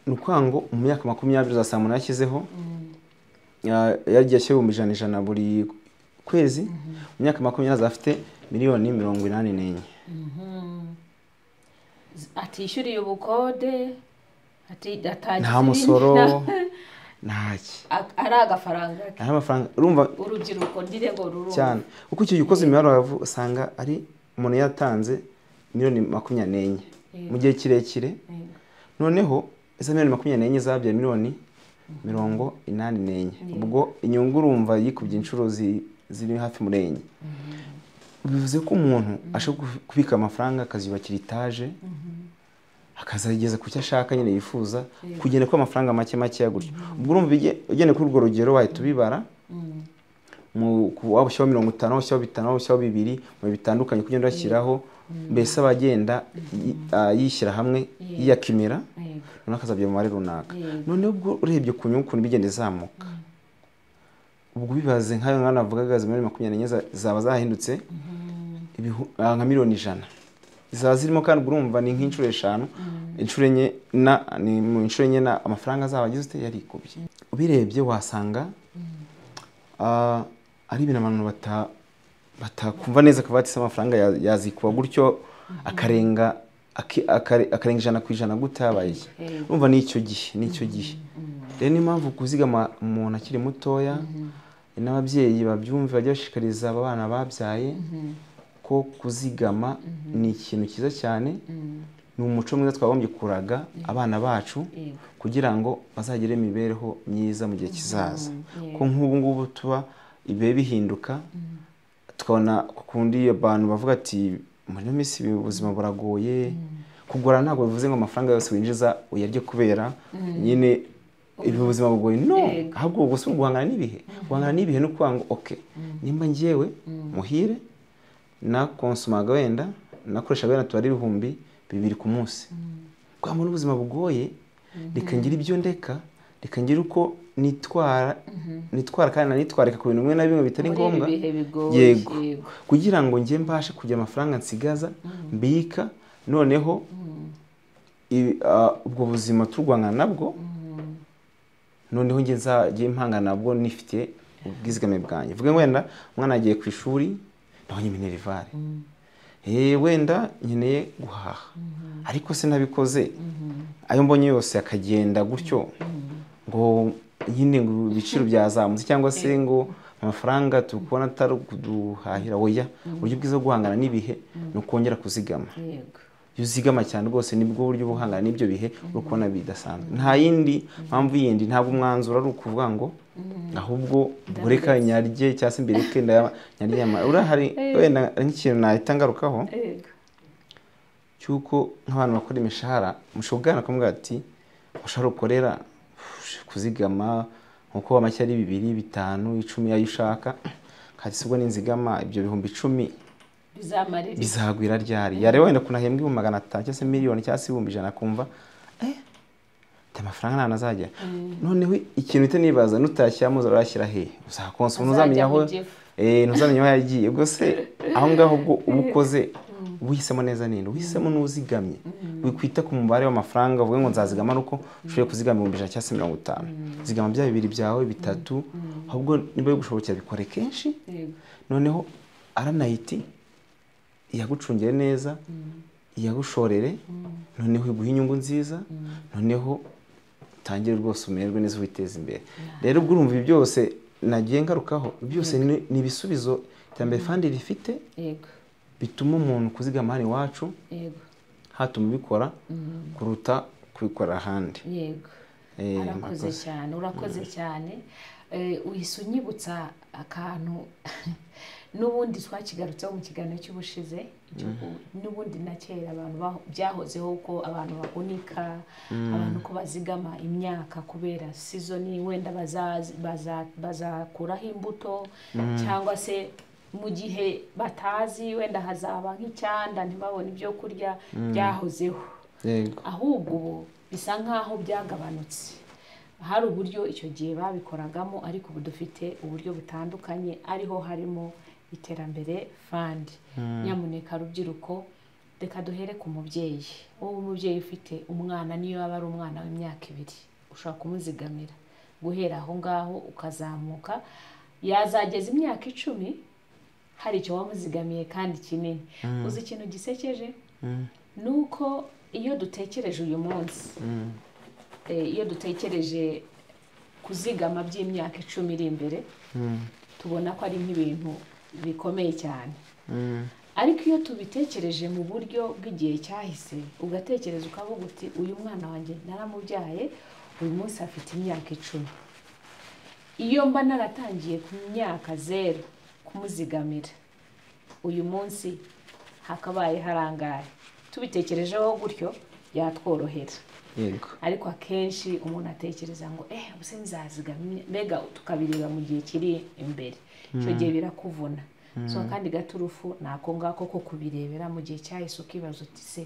Speaker 1: nukwango mu myaka 20 uzasanga umuntu yashyizeho yagiye ashyira 100 buri kwezi mu myaka 20 azafite miliyoni 84.
Speaker 2: Atishyuriye ubukode
Speaker 1: nta musoro ntaki
Speaker 2: ari agafaranga
Speaker 1: amafaranga urumva
Speaker 2: urubyiruko ndire ngo rurumva
Speaker 1: cyane uko icyo gikoze imibare usanga ari umuntu yatanze miliyoni 24 mu gihe kirekire noneho izo miliyoni 24 zabye miliyoni 84. Ubwo inyungu urumva yikubye inshuro ziri hafi murenye bivuze ko umuntu ashobora kubika amafaranga akazubakira etaje akazageza ku cyo ashaka nyine yifuza kugenda ko amafaranga make make gutyo. Ubwo urumva ugene kuri urwo rugero wahita ubibara waba ushyiraho 50, waba ushyiraho 5, waba ushyiraho 2 mu bitandukanye kugenda bashyiraho mbese abagenda yishyira hamwe yiyakimira noneho akazabya mu mubare runaka. Noneho ubwo urebye ku nyungu bigenda zamuka, ubwo bibaze nk'ayo mwana avugaga za 24 zaba zahindutse nka miliyoni 100 zaba zirimo, kandi urumva ni nk'inshuro 5 inshuro enye ni mu inshuro enye amafaranga azaba agize yarikubye. Ubirebye wasanga ari ibintu abantu batakumva neza kabatse amafaranga yazikuba gutyo akarenga 100% gutabaye. Urumva nicyo gihe rero ni mpamvu kuzigama umuntu akiri mutoya n'ababyeyi babyumva bajya bashikariza abana babyaye ko kuzigama ni ikintu cyiza cyane, ni umuco mwiza twagombye kuraga abana bacu kugira ngo bazagire imibereho myiza mu gihe kizaza. Ko nk'ubu ngubu tuba ibihe bihinduka tukabona kundi abantu bavuga ati muri minsi ubuzima buragoye, kugura ntabwo bivuze ngo amafaranga yose winjiza uyarye kubera nyine ibi ubuzima bugoye, no, ahubwo gusa guhangana n'ibihe no kuvuga ngo okay, nimba ngiyewe muhire na konsumaga wenda nakoresha wenda tuari 2,000 ku munsi, kwa muntu ubuzima bugoye reka ngira ibyo ndeka, reka ngira uko nitwara kandi nitwareka ku bintu bimwe na bimwe bitari ngombwa, yego, kugira ngo ngiye mbashe kugira amafaranga nsigaza mbika, noneho ubwo buzima turwangana nabwo, noneho ngiye nzagiye impangana nabwo nifite ubwizigame bwanjye. Vuga wenda umwana agiye ku ishuri nabonye minerivare, wenda nkeneye guhaha ariko sinabikoze, ayo mbonye yose akagenda gutyo ngo nyine ngo ibiciro byazamutse cyangwa se ngo amafaranga tukubona atari kuduhahira. Oya, uburyo bwiza bwo guhangana n'ibihe no kongera kuzigama. Iyo uzigama cyane rwose nibwo buryo buhangana n'ibyo bihe urukubona bidasanzwe. Nta yindi mpamvu yindi, ntabwo umwanzuro ari ukuvuga ngo ahubwo bureka nyarye cyangwa se mbireke nyaryama. Urahari wenda nk'ikintu nahita ngarukaho cyuko nk'abantu bakora imishahara mushobora kumubwira ati ushaka ukorera kuzigama nkuko amashyi ari 2, 5, 10 ayo ushaka, kandi sibwo n'inzigama ibyo 10,000 bizagwira ryari. Yare wenda kunahembwa 500 cyangwa se miliyoni cyangwa se 100 kumva amafaranga nazajya. Noneho ikintu bite nibaza nutashyamo zarashyira he uzakonsoma ntuzamenya aho ntuzamenya aho yagiye. Ubwo se aho ngaho ubwo ubukoze uhisemo neza ninde, uhisemo n'uzigamye wikwita ku mubare w'amafaranga uvuga ngo nzazigama nuko ushoboye kuzigama 100 cyangwa se 50. Zigama bya 2 byawe 3, ahubwo niba yo gushobokera bikore kenshi, noneho aranayiti yagucungire neza, yagushorere, noneho iguha inyungu nziza, noneho tangire rwose umererwe neza witeza imbere. Rero ubwo urumva ibi byose nagiye ngarukaho, byose ni ibisubizo iterambere fund rifite, bituma umuntu kuzigama hano iwacu hatuma ubikora kuruta kubikora ahandi.
Speaker 2: Urakoze cyane. Uhise unyibutsa akantu n'ubundi twakigarutseho mu kiganiro cy'ubushize, n'ubundi na kera abantu byahozeho uko abantu bagunika, abantu ko bazigama imyaka kubera season wenda bazakuraho imbuto, cyangwa se mu gihe batazi wenda hazaba nk'icyanda ntibabone ibyo kurya, byahozeho. Ahubwo bisa nkaho byagabanutse. Hari uburyo icyo gihe babikoragamo, ariko ubu dufite uburyo butandukanye ariho harimo iterambere fund. Nyamuneka rubyiruko, reka duhere ku mubyeyi. Wowe umubyeyi ufite umwana, niyo yaba ari umwana w'imyaka 2, ushaka kumuzigamira guhera aho ngaho ukazamuka, yazageza imyaka 10 hari icyo wamuzigamiye kandi kinini. Uzi ikintu gisekeje nuko iyo dutekereje uyu munsi, iyo dutekereje kuzigama by'imyaka 10 iri imbere, tubona ko ari nk'ibintu bikomeye cyane. Ariko iyo tubitekereje mu buryo bw'igihe cyahise, ugatekereza ukavuga uti uyu mwana wanjye naramubyaye, uyu munsi afite imyaka 10. Iyo mba naratangiye ku myaka 0 kumuzigamira, uyu munsi hakabaye harangaye. Tubitekerejeho gutyo byatworohera.
Speaker 1: yego
Speaker 2: Ariko akenshi umuntu atekereza ngo ubuse nzazigama, mbega tukabireba mu gihe kiri imbere, icyo gihe birakuvuna. So kandi gaturufu ni ako ngako ko kubirebera mu gihe cyahise, ukibaza uti se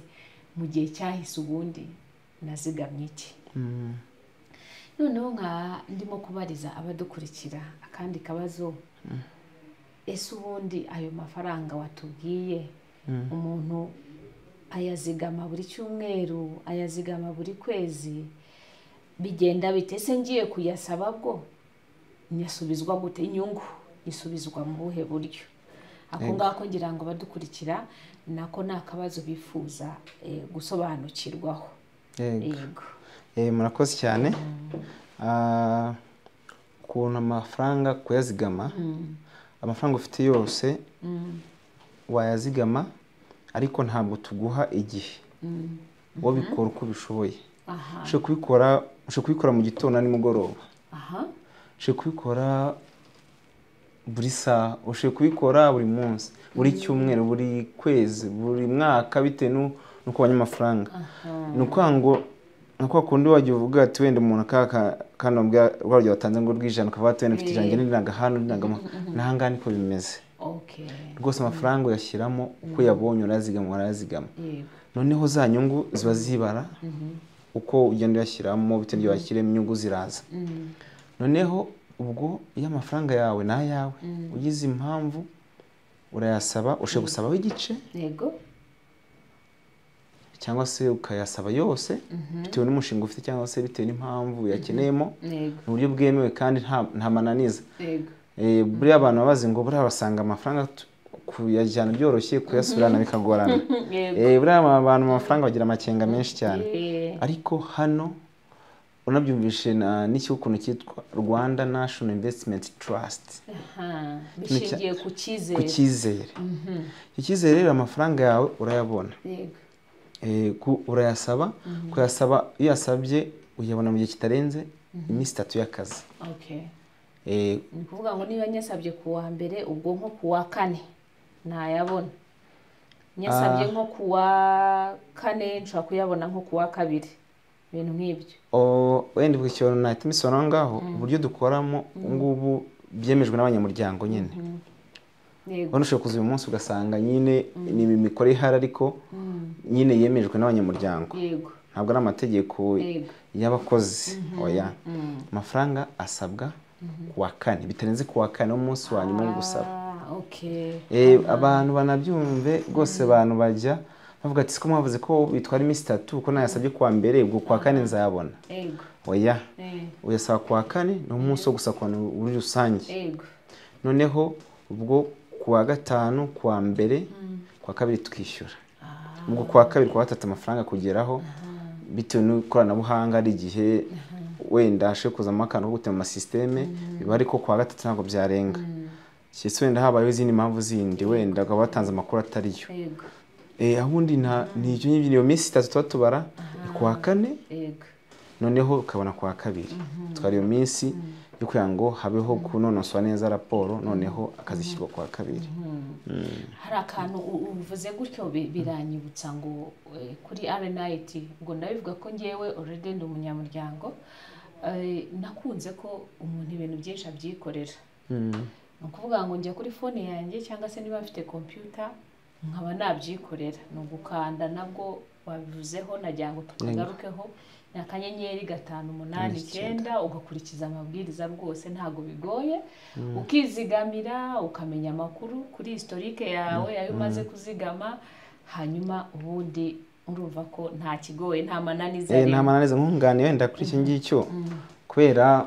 Speaker 2: mu gihe cyahise ubundi nazigamye iki. Noneho nka ndimo kubariza abadukurikira akandi kabazo, ese ubundi ayo mafaranga watubwiye umuntu ayazigama buri cyumweru, ayazigama buri kwezi, bigenda bite? Ese ngiye kuyasaba bwo nyasubizwa gute? Inyungu isubizwa mu buhe buryo? Ako ngako ngira ngo badukurikira nako ni akabazo bifuza gusobanukirwaho. Yego.
Speaker 1: Murakoze cyane. Ukuntu amafaranga kuyazigama, amafaranga ufite yose wayazigama, ariko ntabwo tuguha igihe. Wowe bikora uko bishoboye. Ushobora kubikora mu gitondo nimugoroba. Ushobora kubikora buri saha, ushobora kubikora buri munsi, buri cyumweru, buri kwezi, buri mwaka, bitewe nuko ubonye amafaranga. Ni ukuvuga ngo nako kundi wajya uvuga ati wenda umuntu kandi wabyo watanze ngo rw'ijana ukavuga ati wenda mfite ijana n'iranga hano n'ahangana niko bimeze. Rwose amafaranga uyashyiramo uko yabonye urazigama. Noneho za nyungu ziba zibara uko ugenda uyashyiramo, bitewe n'ibyo washyiramo inyungu ziraza. Noneho ubwo iyo amafaranga yawe ni ayawe, ugize impamvu urayasaba, ushobora gusabaho igice cyangwa se ukayasaba yose bitewe n'umushinga ufite cyangwa se bitewe n'impamvu uyakeneyemo. Ni uburyo bwemewe kandi nta mananiza. Buriya abantu babazi ngo buriya basanga amafaranga kuyajyana byoroshye, kuyasubirana bikagorana. Buriya abantu amafaranga bagira amakenga menshi cyane. Ariko hano unabyumvishe n'iki ukuntu cyitwa Rwanda National Investment Trust.
Speaker 2: Bishingiye ku cyizere.
Speaker 1: Ku cyizere. Icyizere rero amafaranga yawe urayabona. Urayasaba, kuyasaba iyo yasabye uyabona mu gihe kitarenze iminsi 3 y'akazi.
Speaker 2: Ni kuvuga ngo niba nyasabye ku wa mbere, ubwo nko ku wa 4 ntayabona. Nyasabye nko ku wa 4 nshobora kuyabona nko ku wa 2, ibintu nk'ibyo.
Speaker 1: Wenda ubwo cyo nahita misona ngaho uburyo dukoramo ngubu byemejwe n'abanyamuryango nyine. Hano ushobora kuza uyu munsi ugasanga nyine ni imikore ihari ariko nyine yemejwe n'abanyamuryango. Ntabwo ari amategeko y'abakozi. Oya, amafaranga asabwa ku wa 4, bitarenze ku wa 4 umunsi wa nyuma wo gusaba. Abantu banabyumve rwose, abantu bajya bavuga ati siko mwavuze ko bitwara iminsi 3 ko nayasabye ku wa mbere, ubwo ku wa 4 nzayabona. Oya, uyasaba ku wa 4 ni umunsi wo gusakwana muri rusange. Noneho ubwo ku wa 5, ku wa mbere, ku wa 2 tukishyura. Ubwo ku wa 2, ku wa 3 amafaranga kugeraho bitewe n'ikoranabuhanga ari igihe wenda ashe kuzamo akantu gute mu masysteme, biba ariko ku wa 3 ntabwo byarenga. Cyese wenda habaye izindi mpamvu zindi wenda ukaba watanze amakuru atari yo. Ahundi ni icyo nyibyo minsi 3 tuba tubara ku wa 4. Noneho ukabona ku wa 2. Twari iyo minsi yo kugira ngo habeho kunonoswa neza raporo, noneho akazishyirwa ku wa 2.
Speaker 2: Hari akantu uvuze gutyo biranyibutsa ngo kuri RNIT, ngo ndabivuga ko ngewe already ndi umunyamuryango, nakunze ko umuntu ibintu byinshi abyikorera. Ni ukuvuga ngo njya kuri phone yanjye cyangwa se niba mfite computer nkaba nabyikorera. Ni ugukanda nabwo wabivuzeho, nagira ngo tukagarukeho. Ni akanyenyeri 589 ugakurikiza amabwiriza rwose, ntago bigoye. Ukizigamira, ukamenya amakuru kuri historique yawe ayo umaze kuzigama, hanyuma ubundi urumva ko nta kigoye, nta mananiza.
Speaker 1: Nta mananiza nkungane wenda kuri iki ngicyo, kubera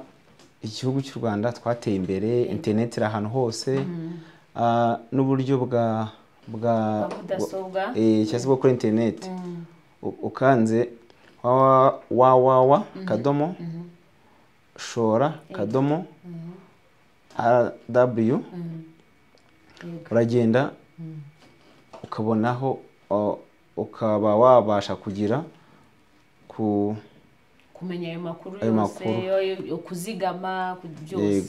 Speaker 1: igihugu cy'u Rwanda twateye imbere, internet iri ahantu hose, n'uburyo bwa
Speaker 2: mudasobwa
Speaker 1: cyase bwo kuri internet. Ukanze www shora rw uragenda ukabonaho, ukaba wabasha kugira
Speaker 2: kumenya ayo makuru yose, kuzigama byose.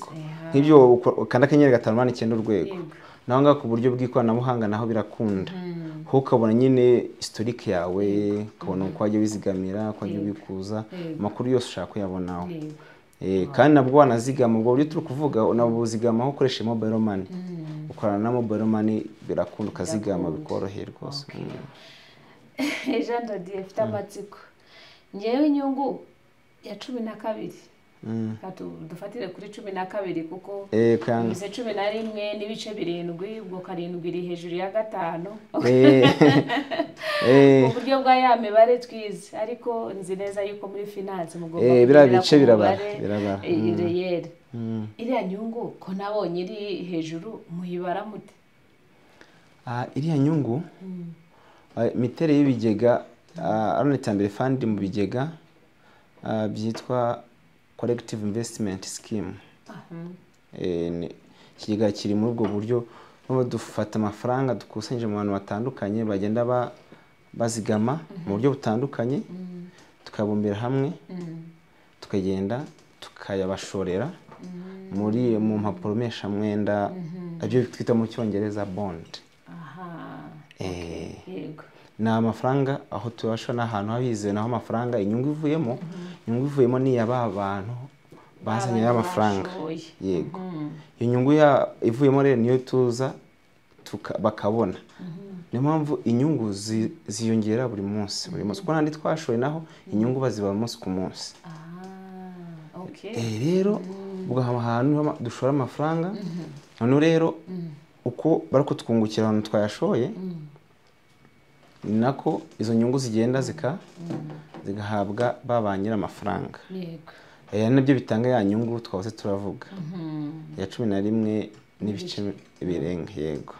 Speaker 1: Nk'ibyo ukanda akanyenyeri 589 urwego, naho ngaho ku buryo bw'ikoranabuhanga naho birakunda ho ukabona nyine historique yawe ukabona uko wajya wizigamira uko wajya ubikuza amakuru yose ushaka kuyabonaho kandi nabwo wanazigama ubwo buryo turi kuvuga unabuzigama aho ukoresha mobile money ukorana na mobile money birakunda ukazigama bikoroheye rwose.
Speaker 2: Jean de Dieu mfite amatsiko ngewe inyungu ya 12 dufatire kuri 12 kuko bize 11 n'ibice 7 ubwo 7 iri hejuru ya 5 uburyo bwa ya mibare twize ariko nzi neza yuko muri finance mugomba
Speaker 1: bira bice birabara
Speaker 2: ireyere iriya nyungu ko nabonye iri hejuru muhibara mute?
Speaker 1: Iriya nyungu miterere y'ibigega arone tambere fund mu bigega byitwa collective investment scheme. Ikigega kiri muri ubwo buryo no dufata amafaranga dukusanyije mu bantu batandukanye bagenda bazigama mu buryo butandukanye tukabumbira hamwe tukagenda tukayabashorera muri mu mpapuro mesha mwenda abyo twita mu cyongereza bond.
Speaker 2: Yego
Speaker 1: na amafaranga aho tubasha n'ahantu habize naho amafaranga inyungu ivuyemo ni yaba abantu bazanye y'amafaranga. Yego iyo nyungu ivuyemo rero niyo tuza bakabona. Niyo mpamvu inyungu ziyongera buri munsi kuko nandi twashoye naho inyungu baziba umunsi ku munsi. Rero ubwo ahantu dushora amafaranga none rero uko barako twungukira abantu twayashoye nako izo nyungu zigenda zigahabwa babanyira amafaranga. Yego nabyo bitanga ya nyungu twose turavuga ya 11 n'ibice birenga. Yego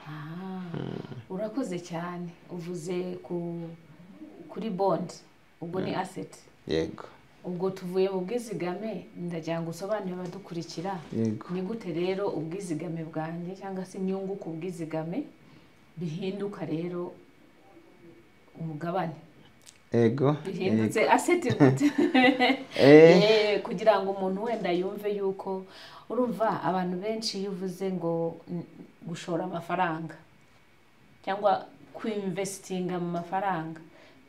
Speaker 2: urakoze cyane uvuze kuri bond ubwo ni asset.
Speaker 1: Yego
Speaker 2: ubwo tuvuye mu bwizigame ndagira ngo usobanure abadukurikira ni gute rero ubwizigame bwanjye cyangwa se inyungu ku bwizigame bihinduka rero umugabane.
Speaker 1: Yego
Speaker 2: bihindutse asset gute? Kugira ngo umuntu wenda yumve yuko urumva abantu benshi yuvuze ngo gushora amafaranga cyangwa kuinvestinga mu mafaranga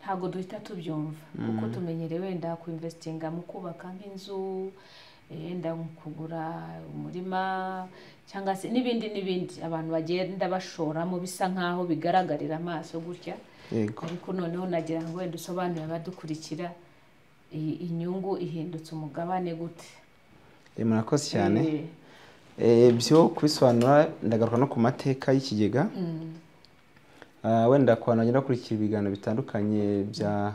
Speaker 2: ntago duhita tubyumva kuko tumenyere wenda kuinvestinga mu kubaka nk'inzu yenda kugura umurima cyangwa se n'ibindi abantu bagenda bashoramo bisa nkaho bigaragarira amaso gutya. Ariko noneho nagira ngo wenda usobanure abadukurikira inyungu ihindutse umugabane gute?
Speaker 1: Murakoze cyane. Byo kubisobanura ndagaruka no ku mateka y'ikigega. Wenda kwa nagenda kurikira ibiganiro bitandukanye bya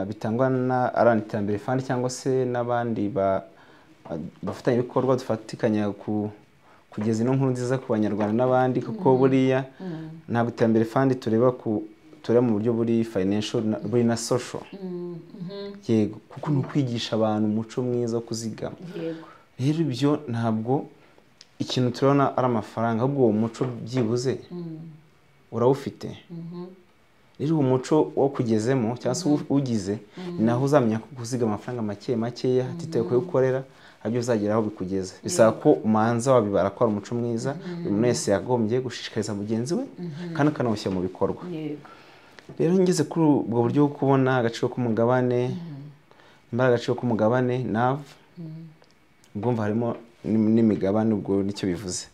Speaker 1: bitangwa na Arani Tambere Fund cyangwa se n'abandi bafatanya ibikorwa dufatikanya kugeza ino nkuru nziza ku banyarwanda n'abandi kuko buriya ntabwo Tambere Fund tureba mu buryo buri financial buri na social. Yego kuko ni ukwigisha abantu umuco mwiza wo kuzigama. Rero ibyo ntabwo ikintu turabona ari amafaranga ahubwo uwo muco byibuze urawufite. Rero umuco wo kugezemo cyangwa se ugize naho uzamenya kuzigama amafaranga make hatitaye ko ukorera abyo uzageraho bikugeza. Bisaba ko umanza wabibara ko ari umuco mwiza umuntu wese yagombye gushishikariza mugenzi we kandi akanawushyira mu bikorwa. Rero ngeze kuri ubwo buryo bwo kubona agaciro k'umugabane imbaraga agaciro k'umugabane NAV ubwo harimo n'imigabane ubwo nicyo bivuze.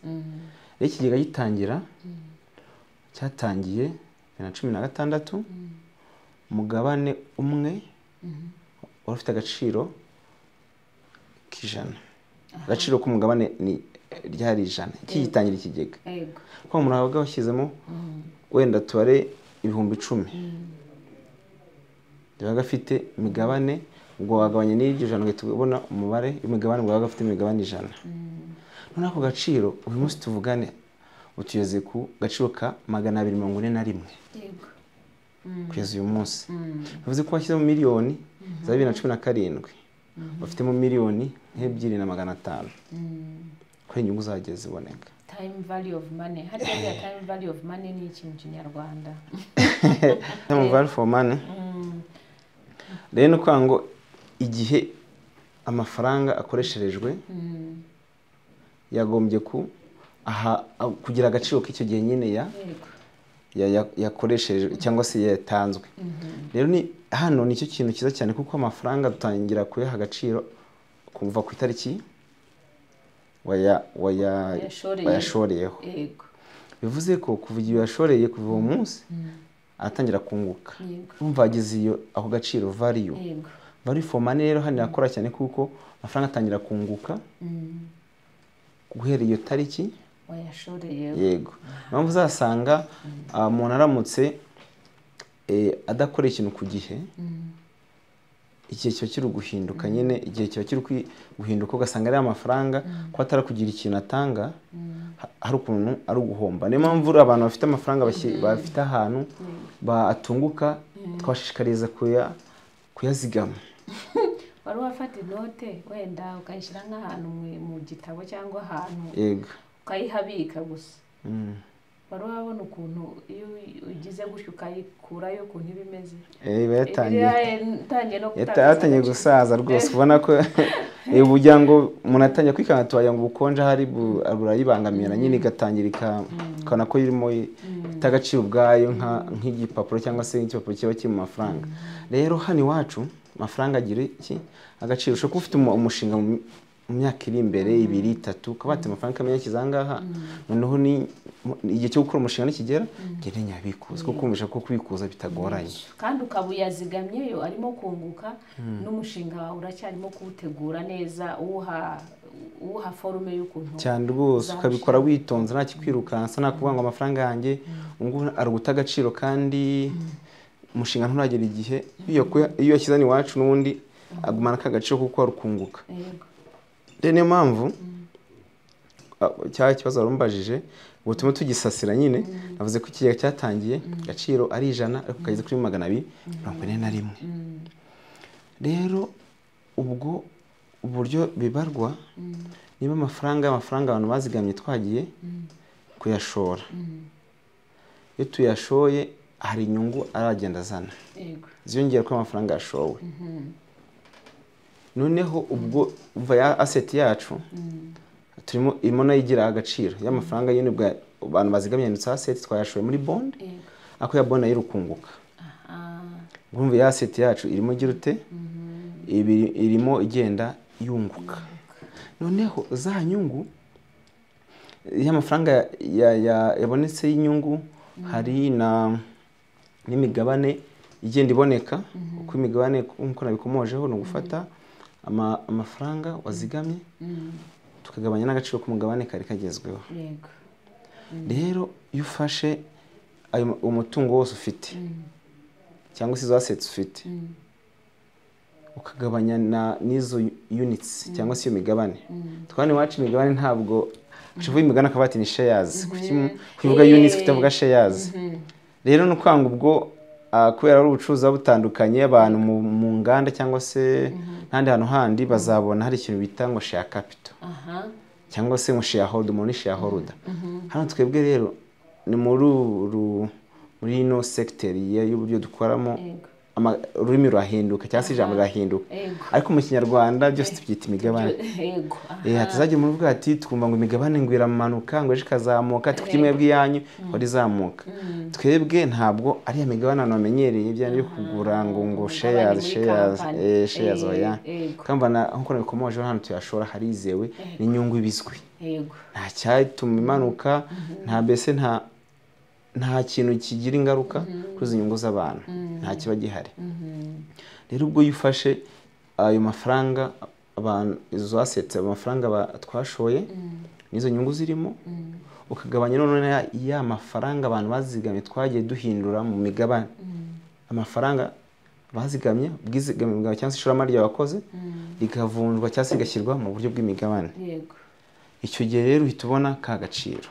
Speaker 1: Rero ikigega gitangira cyatangiye 2016 umugabane umwe ufite agaciro k'ijana. Agaciro k'umugabane ni ryari 100 kigitangira ikigega. Ko umuntu abaga washyizemo wenda tubare 10,000 yabaga afite imigabane ubwo wagabanye n'iryo jana ugahita ubona umubare w'imigabane ubwo wabaga afite imigabane 100. None ako gaciro uyu munsi tuvugane utugeze ku gaciro ka 241.
Speaker 2: Yego
Speaker 1: kugeza uyu munsi bivuze ko washyizemo miliyoni za 2017 bafitemo miliyoni 2,500 ko inyungu zageze ziboneka.
Speaker 2: Time value of money. Hariya time value of money ni ikintu cy'inyarwanda.
Speaker 1: Time value for money. Rero nuko ngo igihe amafaranga akoresherejwe yagombye ku aha kugira agaciro k'icyo gihe nyine yakoresheje cyangwa se yatanzwe. Rero ni hano nicyo kintu cyiza cyane kuko amafaranga dutangira kuyaha agaciro kuva ku itariki wayashoreyeho. Bivuze ko kuva igihe yashoreye kuva uwo munsi atangira kunguka. Urumva ageze iyo ako gaciro value for money. Rero hano yakora cyane kuko amafaranga atangira kunguka guhera iyo tariki
Speaker 2: wayashoreye.
Speaker 1: Yego, mpamvu uzasanga umuntu aramutse adakora ikintu ku gihe, igihe kiba kiri guhinduka nyine, igihe kiba kiri guhinduka ugasanga ari amafaranga ko atarakugira ikintu atanga, hari ukuntu ari uguhomba. Niyo mpamvu abantu bafite amafaranga bafite ahantu batunguka twashishikariza kuyazigama.
Speaker 2: Wari wafata inote wenda ukayishyira nk'ahantu mu gitabo cyangwa ahantu ukayihabika gusa. Wari wabona ukuntu iyo ugize gutyo ukayikurayo ukuntu iba imeze?
Speaker 1: Yatangiye gusaza rwose, ubona ko ubugira ngo umuntu atangiye kwikanga tuwagira ngo ubukonje hari burayibangamira nyine igatangira ikabona ko irimo itagaciro ubwayo nk'igipapuro cyangwa se nk'igipapuro kiba kiri mu mafaranga. Rero hano iwacu amafaranga agira iki agaciro. Ushobora kuba ufite umushinga mu myaka iri imbere 2-3 ukabata amafaranga amenya kizangaha, noneho ni igihe cyo gukora umushinga nikigera ngene nyabikuza kuko kumvisha ko kubikuza bitagoranye
Speaker 2: kandi ukabuyazigamyeyo arimo kunguka n'umushinga wawe uracyarimo kuwutegura neza uha forume y'ukuntu
Speaker 1: cyane rwose ukabikora witonze nta kikwirukansa nta kuvuga ngo amafaranga yanjye ngo ari guta agaciro kandi umushinga nturagera igihe iyo yakizana iwacu n'ubundi agumana kagaciro kuko arukunguka. Niyo mpamvu cya kibazo warumbajije ubutuma tugisasira nyine navuze ko ikigega cyatangiye agaciro ari 100 ariko kageze kuri 241. Rero ubwo uburyo bibarwa niba amafaranga abantu bazigamye twagiye kuyashora, iyo tuyashoye hari inyungu aragenda azana ziyongera ko amafaranga yashowe. Noneho ubwo uva ya asset yacu turimo imona yigira agaciro y'amafaranga yene bwa abantu bazigamye ndetse asset twayashoye muri bond ako ya bond yirukunguka. Urumva ya asset yacu irimo girute irimo igenda yunguka. Noneho za nyungu y'amafaranga yabonetse y'inyungu hari n'imigabane igenda iboneka uko imigabane nkuko nabikomojeho no gufata amafaranga wazigamye tukagabanya n'agaciro k'umugabane kari kagezweho. Rero iyo ufashe umutungo wose ufite cyangwa se izo assets ufite ukagabanya n'izo units cyangwa se iyo migabane, twani wacu imigabane ntabwo ushoboye imigabane akabati ni shares kuvuga units kutavuga shares. Rero no kwanga ubwo kubera ari ubucuruzi butandukanye abantu mu nganda cyangwa se n'andi hantu handi bazabona hari ikintu bita ngo share capital cyangwa se ngo shareholder money shareholder. Hano twebwe rero ni muri ino sector y'uburyo dukoramo ururimi rurahinduka cyangwa se ijambo rirahinduka ariko mu Kinyarwanda byose tubyita imigabane. Hatazajya mu ruvuga ati twumva ngo imigabane ngo iramanuka ngo eje kazamuka tukimwe bw'iyanyu wari zamuka. Twebwe ntabwo ari imigabane bamenyereye byane byo kugura ngo shares oya kambana nko nabikomoje hano tuyashora harizewe n'inyungu ibizwe nta cyatuma imanuka nta bese nta kintu kigira ingaruka kuri inyungu z'abantu nta kiba gihari. Rero ubwo yifashe ayo mafaranga abantu izo assets amafaranga twashoye nizo nyungu zirimo ukagabanya none ya mafaranga abantu bazigamye twagiye duhindura mu migabane amafaranga bazigamye bwizigamye cyangwa se ishoramari yabakoze ikavunjwa cyangwa se igashyirwa mu buryo bw'imigabane. Icyo gihe rero uhitubona ka gaciro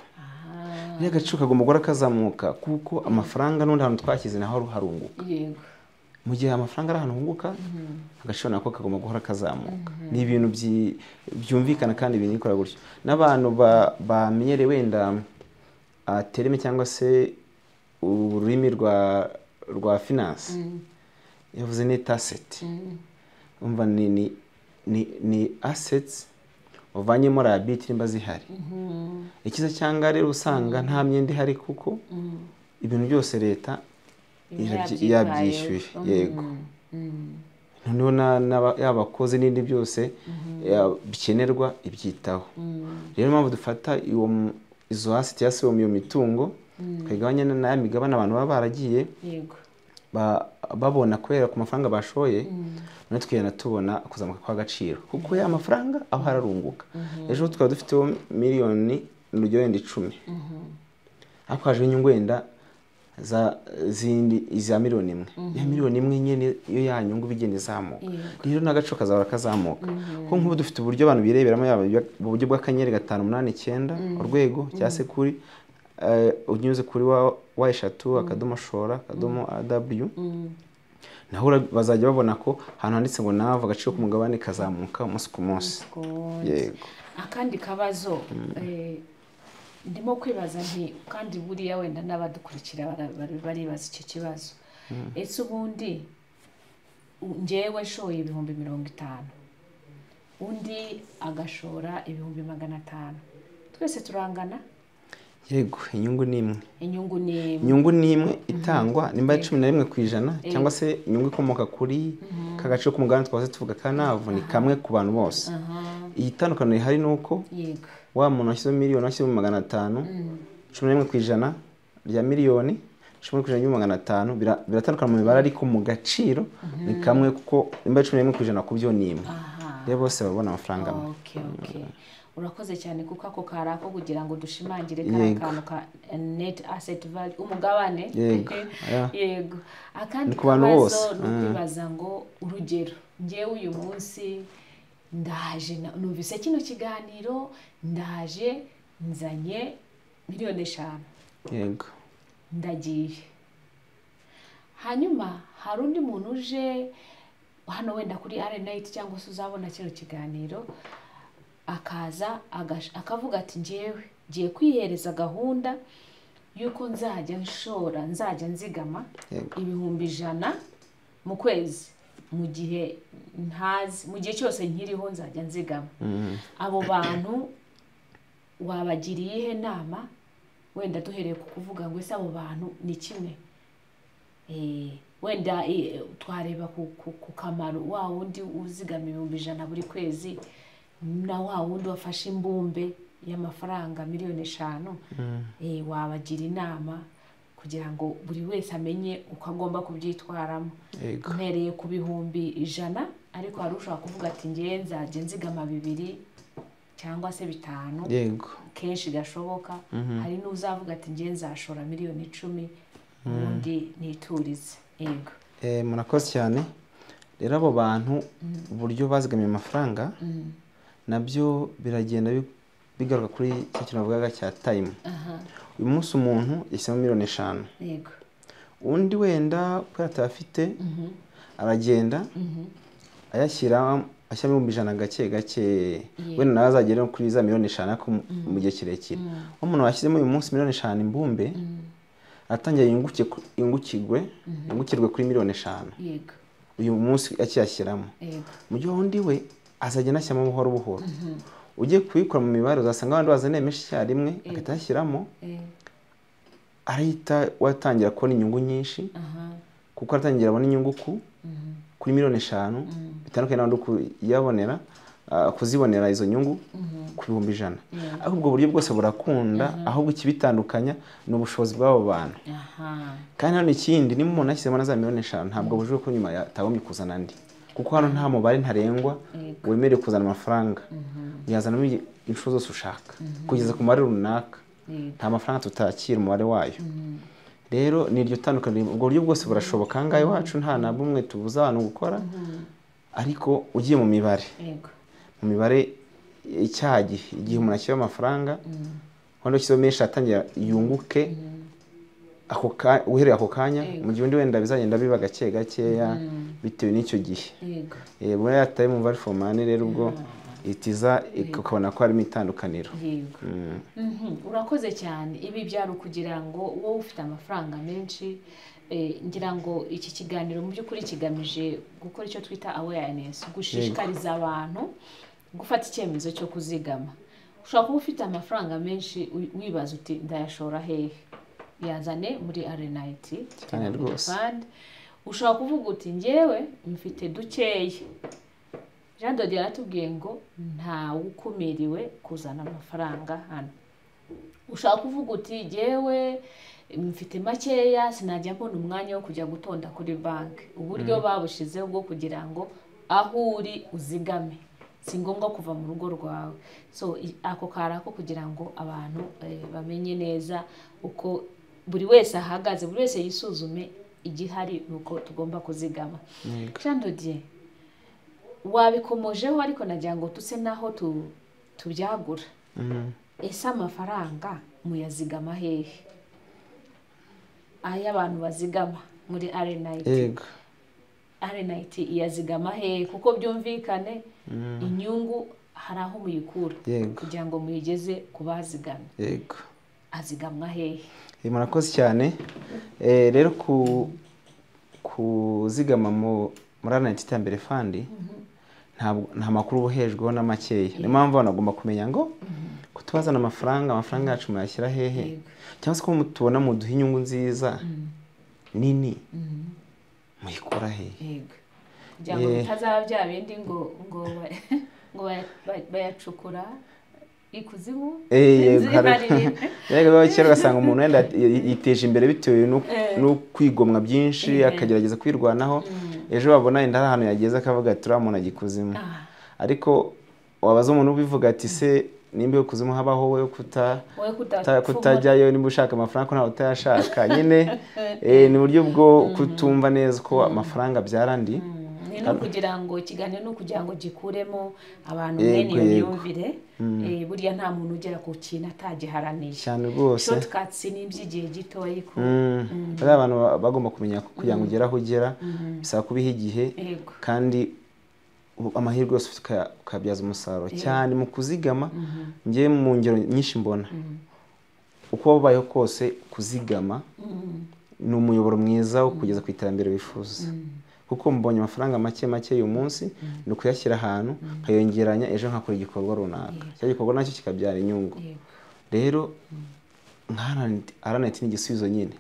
Speaker 1: ya gaciro kagomba gukora kazamuka kuko amafaranga n'undi hantu twakize naho harunguka. Mu gihe amafaranga ari ahantu hunguka agaciro nako kagomba guhora kazamuka. Ni ibintu byumvikana kandi binikora gutyo n'abantu bamenyere wenda tereme cyangwa se ururimi rwa finance yavuze net asset. Umva ni assets uvanyemo liability nimba zihari. Ikiza cyangwa rero usanga nta myenda ihari kuko ibintu byose leta yabyishyuye. Yego. Noneho y'abakozi n'indi byose bikenerwa ibyitaho. Rero mpamvu dufata izo asset ya se iyo mitungo twigabanya na migabane abantu baba baragiye babona kwera ku mafaranga bashoye, none twigana tubona kuzamuka kwa gaciro kuko ya mafaranga aho hararunguka. Ejo twaba dufite miliyoni n'urugero wenda 10, ariko haje inyungu wenda za miliyoni 1. Ya miliyoni 1 nyene iyo yanyungu bigenda izamuka, rero n'agaco kazahora kazamuka. Ko nk'ubu dufite uburyo abantu bireberamo yaba uburyo bw'akanyenyeri 589 urwego cyangwa se kuri unyuze kuri wa eshatu akadomo shora akadomo aw, naho bazajya babona ko ahantu handitse ngo nava agaciro k'umugabane kazamuka umunsi ku munsi. Yego.
Speaker 2: Akandi kabazo ndimo kwibaza nti kandi buriya wenda n'abadukurikira baribaza icyo kibazo. Ese ubundi njyewe shoye 50,000, undi agashora 500,000, twese turangana?
Speaker 1: Yego, inyungu ni imwe.
Speaker 2: Inyungu
Speaker 1: ni imwe itangwa nimba 11% cyangwa se inyungu ikomoka kuri kagaciro k'umugabane twase tuvuga kanavu ni kamwe ku bantu bose. Iyi tandukaniro hari nuko wa muntu ashyize miliyoni ashyize 500, 11% rya miliyoni 11% biratandukana mu mibare ariko mu gaciro ni kamwe kuko nimba 11% ku byo ni imwe. Rero bose babona amafaranga amwe.
Speaker 2: Okay. Urakoze cyane kuko ako karako kugira ngo dushimangire karakantu ka net asset value umugabane. Yego. Akandi kabazo nukibaza ngo urugero ngewe uyu munsi ndaje numvise kino kiganiro ndaje nzanye 5,000,000.
Speaker 1: Yego.
Speaker 2: Ndagiye. Hanyuma hari undi muntu uje hano wenda kuri R-Night cyangwa se uzabona kino kiganiro akaza akavuga ati ngewe ngiye kwihereza gahunda yuko nzajya nzigama 100,000 mu kwezi mu gihe cyose nkiriho nzajya nzigama. Abo bantu wabagiriye ihe nama wenda duhereye ku kuvuga ngo ese abo bantu ni kimwe? Wenda twareba ku kamaro wa wundi uzigama 100,000 buri kwezi na wa wundi wafashe imbumbe y'amafaranga 5,000,000. Wabagira inama kugira ngo buri wese amenye uko agomba kubyitwaramo. Mpereye ku 100,000 ariko hari ushaka kuvuga ati ngiye nzajya nzigama 2 cyangwa se 5.
Speaker 1: Yego.
Speaker 2: Kenshi gashoboka. Hari n'uzavuga ati ngiye nzashora 10,000,000 ubundi niturize. Yego.
Speaker 1: Murakoze cyane. Rero abo bantu uburyo bazigamiye amafaranga nabyo biragenda bigaruka kuri cyo kintu bavugaga cya time. Uyu munsi umuntu yishyamo 5,000,000.
Speaker 2: Yego.
Speaker 1: Undi wenda kwata afite aragenda ayashyira 100,000 gake wenda nawe azagera kuri za 5,000,000 mu gihe kirekire. Umuntu washyizemo uyu munsi 5,000,000 imbumbe atangiye yungukirwe kuri 5,000,000.
Speaker 2: Yego.
Speaker 1: Uyu munsi akiyashyiramo. Mu gihe undi we azagenda ashyiramo buhoro buhoro. Ugiye kubikora mu mibare uzasanga abandi bazane menshi icyarimwe akatashyiramo, arahita watangira kubona inyungu nyinshi kuko atangira abona inyungu kuri 5,000,000 bitandukanye n'abandi kuzibonera izo nyungu ku 100,000. Ariko ubwo buryo bwose burakunda, ahubwo ikibitandukanya ni ubushobozi bw'abo bantu. Kandi hano ikindi niba umuntu ashyizemo na za 5,000,000 ntabwo bujuje ko nyuma yatagombye kuzana andi kuko hano nta mubare ntarengwa wemerewe kuzana amafaranga. Yazanamo inshuro zose ushaka kugeza ku mubare runaka. Nta mafaranga tutakira umubare wayo. Rero ni iryo tandukaniro. Ubwo buryo bwose burashoboka ngaye wacu nta na bumwe tubuza abantu gukora, ariko ugiye mu mibare. Mu mibare igihe umuntu ashyira amafaranga wenda kizo menshi atangira yunguke uhereye ako kanya, mu gihe undi wenda bizagenda biba gake gakeya bitewe n'icyo gihe. Buri yataye mu value for money rero ubwo itiza ukabona ko harimo itandukaniro.
Speaker 2: Urakoze cyane. Ibi byari kugira ngo wowe ufite amafaranga menshi, ngira ngo iki kiganiro mu by'ukuri kigamije gukora icyo twita awareness, gushishikariza abantu gufata icyemezo cyo kuzigama. Ushobora kuba ufite amafaranga menshi wibaza uti ndayashora hehe, yazane muri RNIT
Speaker 1: cyane rwose.
Speaker 2: Ushobora kuvuga uti njyewe mfite dukeya. Jean de Dieu yaratubwiye ngo nta ukumiriwe kuzana amafaranga hano. Ushobora kuvuga uti njyewe mfite makeya sinajya mbona umwanya wo kujya gutonda kuri banki. Uburyo babushizeho bwo kugira ngo aho uri uzigame, si ngombwa kuva mu rugo rwawe. So ako karako kugira ngo abantu bamenye neza uko buri wese ahagaze, buri wese yisuzume igihari nuko tugomba kuzigama. Jean de Dieu wabikomojeho ariko nagira ngo tuse naho tubyagura. Ese amafaranga muyazigama hehe? Aya abantu bazigama muri RNIT. RNIT iyazigama hehe? Kuko byumvikane inyungu hari aho muyikura kugira ngo muyigeze kubazigamye.
Speaker 1: Yego.
Speaker 2: Azigamwa hehe?
Speaker 1: Murakoze cyane. Rero kuzigama muri RNIT Iterambere Fund nta makuru ubuhejweho na makeya. Niyo mpamvu banagomba kumenya ngo kutubazana amafaranga yacu muyashyira hehe, cyangwa se ko tubona muduha inyungu nziza nini muyikora hehe.
Speaker 2: Kugira ngo bitazaba bya bindi ngo bayacukura ikuzimu.
Speaker 1: Yego kera ugasanga umuntu wenda yiteje imbere bitewe no kwigomwa byinshi akagerageza kwirwanaho, ejo babona inda ahantu yageze akavuga ati uriya muntu agikuzimu. Ariko wabaza umuntu ubivuga ati se nimba kuzimu habaho we kutajyayo nimba ushaka amafaranga ko ntawe utayashaka. Nyine ni uburyo bwo kutumva neza ko amafaranga byarandi.
Speaker 2: No kugira ngo ikiganiro no kugira ngo gikuremo abantu mwene iyo myumvire. Buriya nta muntu ugera ku kintu atagiharaniye
Speaker 1: cyane rwose.
Speaker 2: Shortcuts ni iby'igihe gito ariko
Speaker 1: bari abantu bagomba kumenya kugira ngo ugere aho ugera bisaba kubiha igihe kandi amahirwe yose ukabyaza umusaruro cyane mu kuzigama. Ngiye mu ngero nyinshi mbona uko wabayeho kose kuzigama ni umuyoboro mwiza wo kugeza ku iterambere wifuza. Kuko mbonye amafaranga make uyu munsi ni ukuyashyira ahantu nkayongeranya ejo nkakora igikorwa runaka, cya gikorwa nacyo kikabyara inyungu. Rero RNIT ni igisubizo nyine.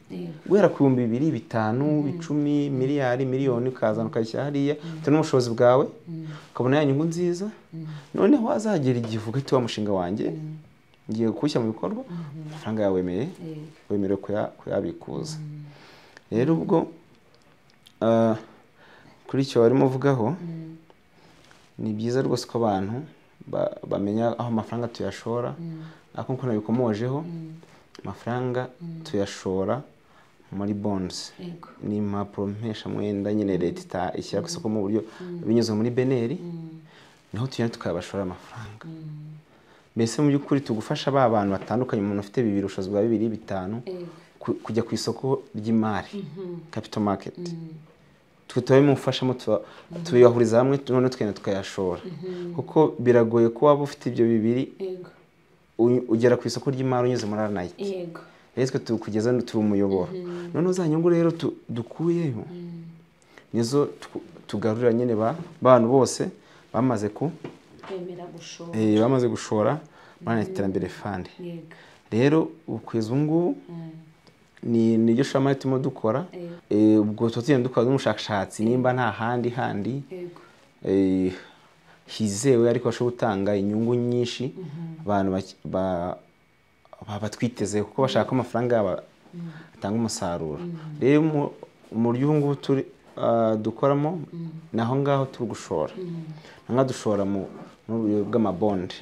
Speaker 1: Guhera ku 2,000, 5,000, 10, miliyari, miliyoni ukazana ukayishyira hariya bitewe n'ubushobozi bwawe ukabona ya nyungu nziza. Noneho wazagera igihe uvuga ati wa mushinga wanjye ngiye kuwushyira mu bikorwa, amafaranga yawe wemerewe kuyabikuza. Rero ubwo kuri icyo barimo uvugaho ni byiza rwose ko abantu bamenya aho amafaranga tuyashora. Ako nko nabikomojeho, amafaranga tuyashora muri bonds, ni impapuro mpeshamwenda nyine leta ishyira ku isoko mu buryo binyuze muri beneri, niho tugenda tukabashora amafaranga. Mbese mu by'ukuri tugufasha ba bantu batandukanye, umuntu ufite 2 ubushobozi bwa 2, 5 kujya ku isoko ry'imari, capital market. Tukabimufashamo tubihuriza hamwe none tukenda tukayashora. Kuko biragoye ko waba ufite ibyo 2 ugera ku isoko ry'imari unyuze muri RNIT. Rero twe tukugeza turi umuyoboro. None uzanyungu rero dukuyeho nizo tugarurira nyine bantu bose bamaze bamaze gushora muri Iterambere Fund. Rero ukwezi ngubu ni niryo shamari turimo dukora. Ubwo tutagenda dukora n'umushakashatsi nimba nta handi hizewe ariko bashobora gutanga inyungu nyinshi abantu batwiteze kuko bashaka amafaranga yabo atanga umusaruro. Rero mu buryo ngubu dukoramo naho ngaho turi gushora. Nanga dushora mu buryo bw'amabond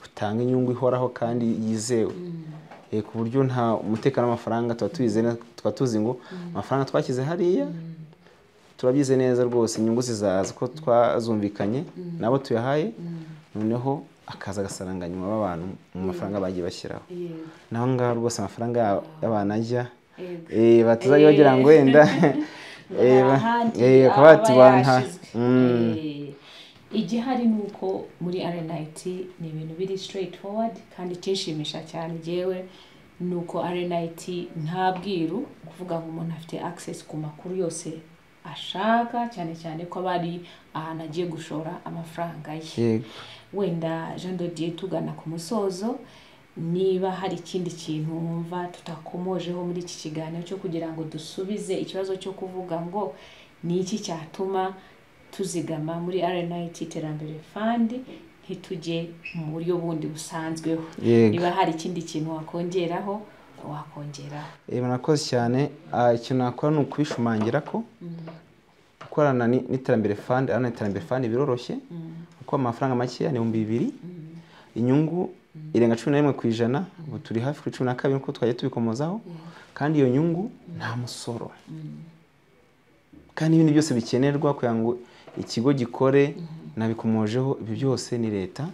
Speaker 1: butanga inyungu ihoraho kandi yizewe. Ku buryo nta umutekano w'amafaranga tuba tuzi ngo amafaranga twashyize hariya turabyize neza rwose inyungu zizaza ko twazumvikanye nabo tuyahaye, noneho akaza agasaranganywa b'abantu mu mafaranga bagiye bashyiraho. Naho ngaho rwose amafaranga y'abantu ajya batazajya bagira ngo wenda bakaba batibanta.
Speaker 2: Igihari nuko muri RNIT ni ibintu biri straightforward kandi cyishimisha cyane. Jewe nuko RNIT nta bwiru kuvuga ngo umuntu afite access ku makuru yose ashaka, cyane ko bari ahantu agiye gushora amafaranga ye. wenda Jean de Dieu tugana ku musozo niba hari ikindi kintu wumva tutakomojeho muri iki kiganiro cyo kugira ngo dusubize ikibazo cyo kuvuga ngo ni iki cyatuma tuzigama muri RNIT Iterambere Fund ntitujye mu buryo bundi busanzweho. Niba hari ikindi kintu wakongeraho wakongeraho.
Speaker 1: Murakoze cyane. Ikintu nakora ni ukubishumangira ko gukorana n'Iterambere Fund, RNIT Iterambere Fund biroroshye kuko amafaranga make ni 2,000, inyungu irenga 11%, ubu turi hafi kuri 12 kuko twagiye tubikomozaho, kandi iyo nyungu nta musoro, kandi ibindi byose bikenerwa kugira ngo ikigo gikore nabikomojeho, ibi byose ni leta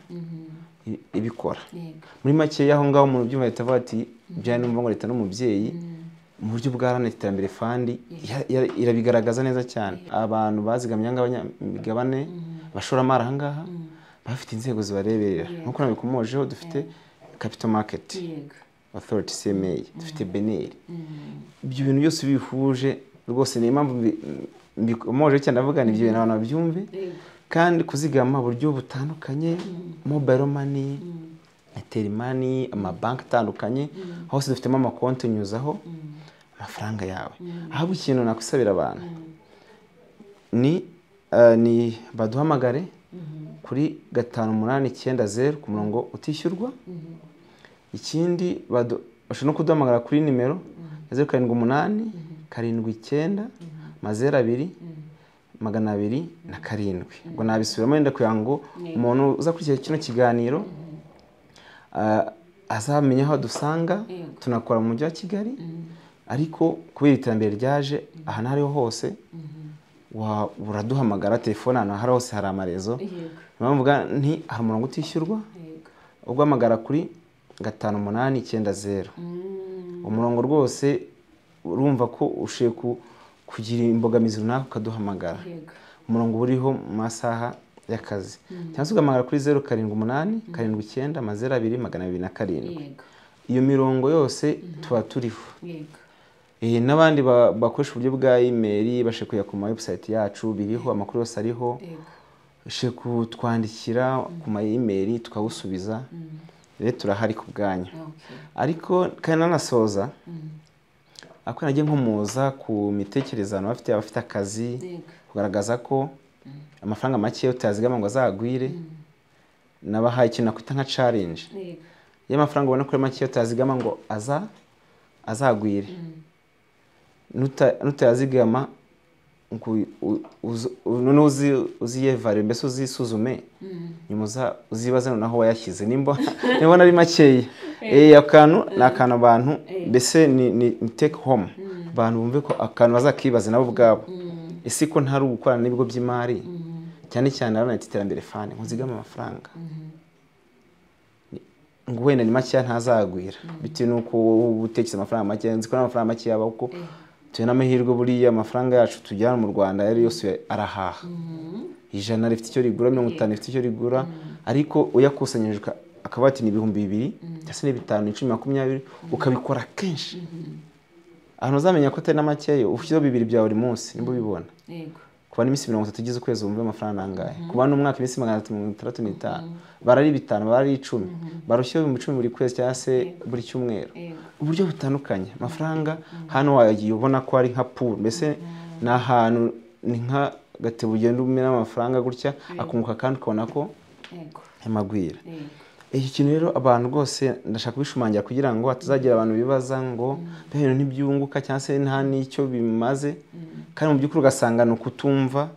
Speaker 1: ibikora. Muri make yaho ngaho umuntu byumva leta avuga ati byane numva ngo leta n'umubyeyi mu buryo bwa RNIT Iterambere Fund irabigaragaza neza cyane. Abantu bazigamye abanyamigabane bashoramari aha ngaha bafite inzego zibareberera, nkuko nabikomojeho dufite Capital Market Authority CMA, dufite BNL. Ibyo bintu byose bihuje rwose ni impamvu mbikomoje cyane ndavuga ni ibyo bintu abantu babyumve, kandi kuzigama buryo butandukanye, mobile money, Airtel money, amabanki atandukanye, hose dufitemo amakonti unyuzaho amafaranga yawe. Ahubwo ikintu nakwisabira abantu ni baduhamagare kuri 5890 ku murongo utishyurwa. Ikindi bashobora no kuduhamagara kuri nimero 078 79 02 207. Ubwo nabisubiramo wenda kugira ngo umuntu uza kurikira kino kiganiro azamenye aho dusanga. Tunakora mu mujyi wa Kigali, ariko kubera iterambere ryaje aha n'ariho hose uraduhamagara. Telefone hano hari hose hari amarezo, mvuga nti hari umurongo utishyurwa, uguhamagara kuri 5890. Umurongo rwose urumva ko ushiye kugira imbogamizi runaka ukaduhamagara. Umurongo uriho mu masaha y'akazi, cyangwa se ugamagara kuri 078 79 02 207. Iyo mirongo yose tuba turiho. N'abandi bakoresha uburyo bwa email bashe kuya ku ma website yacu, biriho amakuru yose ariho, bashe kutwandikira ku ma email tukawusubiza. Rero turahari ku bwanyu. Ariko kandi nanasoza ako nagiye nkomoza ku mitekererezano abafite akazi, kugaragaza ko amafaranga make utazigama ngo azagwire. Nabahaye ikintu nakwita nka challenge y'amafaranga ubona ko make utazigama ngo azagwire. Nutayazigama uziyevare, mbese uzisuzume nyuma uzibaze noneho wayashyize nimba ari makeya. Akantu ni akantu abantu mbese ni take home, abantu bumve ko akantu bazakibaza nabo ubwabo, ese ko ntari gukorana n'ibigo by'imari cyane cyane RNIT Iterambere Fund nkuzigama amafaranga ngo wenda ni makeya ntazagwira, bitewe nuko utekereza amafaranga make. Nzi ko amafaranga make yaba uko tuye n'amahirwe buriya amafaranga yacu tujyana mu Rwanda yari yose arahaha. 100 rifite icyo rigura, 50 rifite icyo rigura, ariko uyakusanyije akaba ati ni 2,000 cyangwa se 5, 10, 20, ukabikora kenshi. Ahantu uzamenya ko atari na makeya ufite 2 bya buri munsi nimba ubibona. Kuba n'imisi 30 igize ukwezi wumve amafaranga angahe. Kuba n'umwaka imisi 365 barari 5 barari 10 barushye 10 buri kwezi cyangwa se buri cyumweru. Uburyo butandukanye amafaranga hano wagiye ubona ko ari nka pool, mbese na ahantu ni nka gatebo ugenda umena amafaranga gutya akunguka kandi ukabona ko amagwira. Iki kintu rero abantu rwose ndashaka kubishumangira kugira ngo atazagira abantu bibaza ngo ibintu ntibyunguka cyangwa se nta n'icyo bimaze, kandi mu by'ukuri ugasanga no kutumva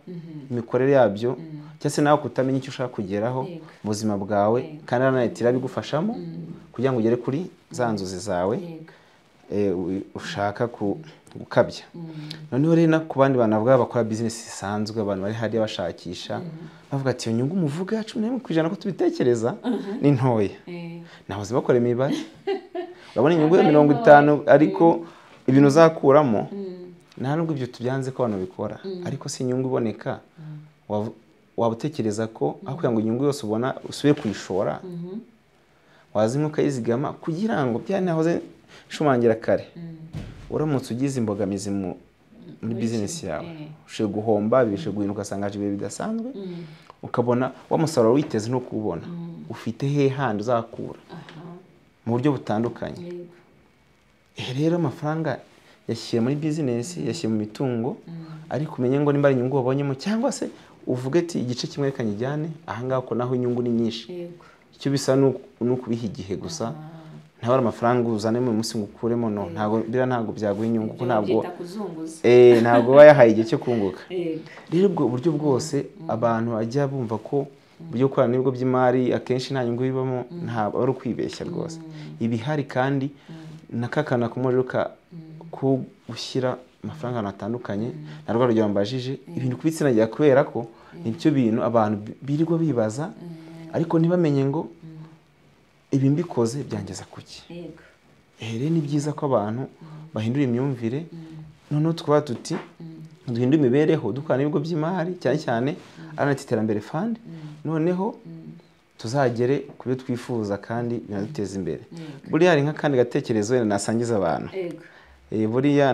Speaker 1: imikorere yabyo cyangwa se nawe kutamenya icyo ushaka kugeraho mu buzima bwawe, kandi RNIT irabigufashamo kugira ngo ugere kuri za nzozi zawe ushaka gukabya. Noneho rero ku bandi bantu bavuga bakora business isanzwe, abantu bari hariya bashakisha bavuga ati iyo nyungu muvuga 11% ko tubitekereza ni ntoya. Nahoze bakora imibare urabona inyungu ya 50, ariko ibintu uzakuramo nta nubwo ibyo tubyanze ko abantu bikora, ariko si inyungu iboneka. Wabutekereza ko aho kugira ngo inyungu yose ubona usubiye kuyishora, wazi nko kayizigama kugira ngo byanahoze shumangira kare. Uramutse ugize imbogamizi muri business yawe, ushe guhomba, bishe guhinduka sangaje bidasanzwe, ukabona wa musaruro witeze no kubona ufite he handi uzakura mu buryo butandukanye. Rero amafaranga yashyira muri business, yashyira mu mitungo, ariko umenye ngo nimba ari inyungu wabonyemo cyangwa se uvuge ati igice kimwe reka njyane ahangaha ko naho inyungu ni nyinshi. Icyo bisa n'ukubiha igihe gusa, ntabara amafaranga uzane mu munsi ngukuremo, no ntabwo byaguha inyungu kuko ntabwo wayahaye igihe cyo kunguka. Rero ubwo buryo bwose abantu bajya bumva ko buryo gukorana n'ibigo by'imari akenshi nta nyungu bibamo, ntabwo ari ukwibeshya rwose. Ibihari kandi nakakana kumurika ko gushyira amafaranga ahantu hatandukanye, na rwa rugero mbajije ibintu kubitsinagira kubera ko nibyo bintu abantu birirwa bibaza, ariko ntibamenye ngo ibi mbikoze byangeza kuki. Rero ni byiza ko abantu bahindura imyumvire, noneho tukaba tuti duhindura imibereho dukorana n'ibigo by'imari cyane cyane Aranati Iterambere Fund, noneho tuzagere ku byo twifuza kandi binaduteza imbere. Buriya hari nk'akandi gatekerezo wenda nasangiza abantu. Buriya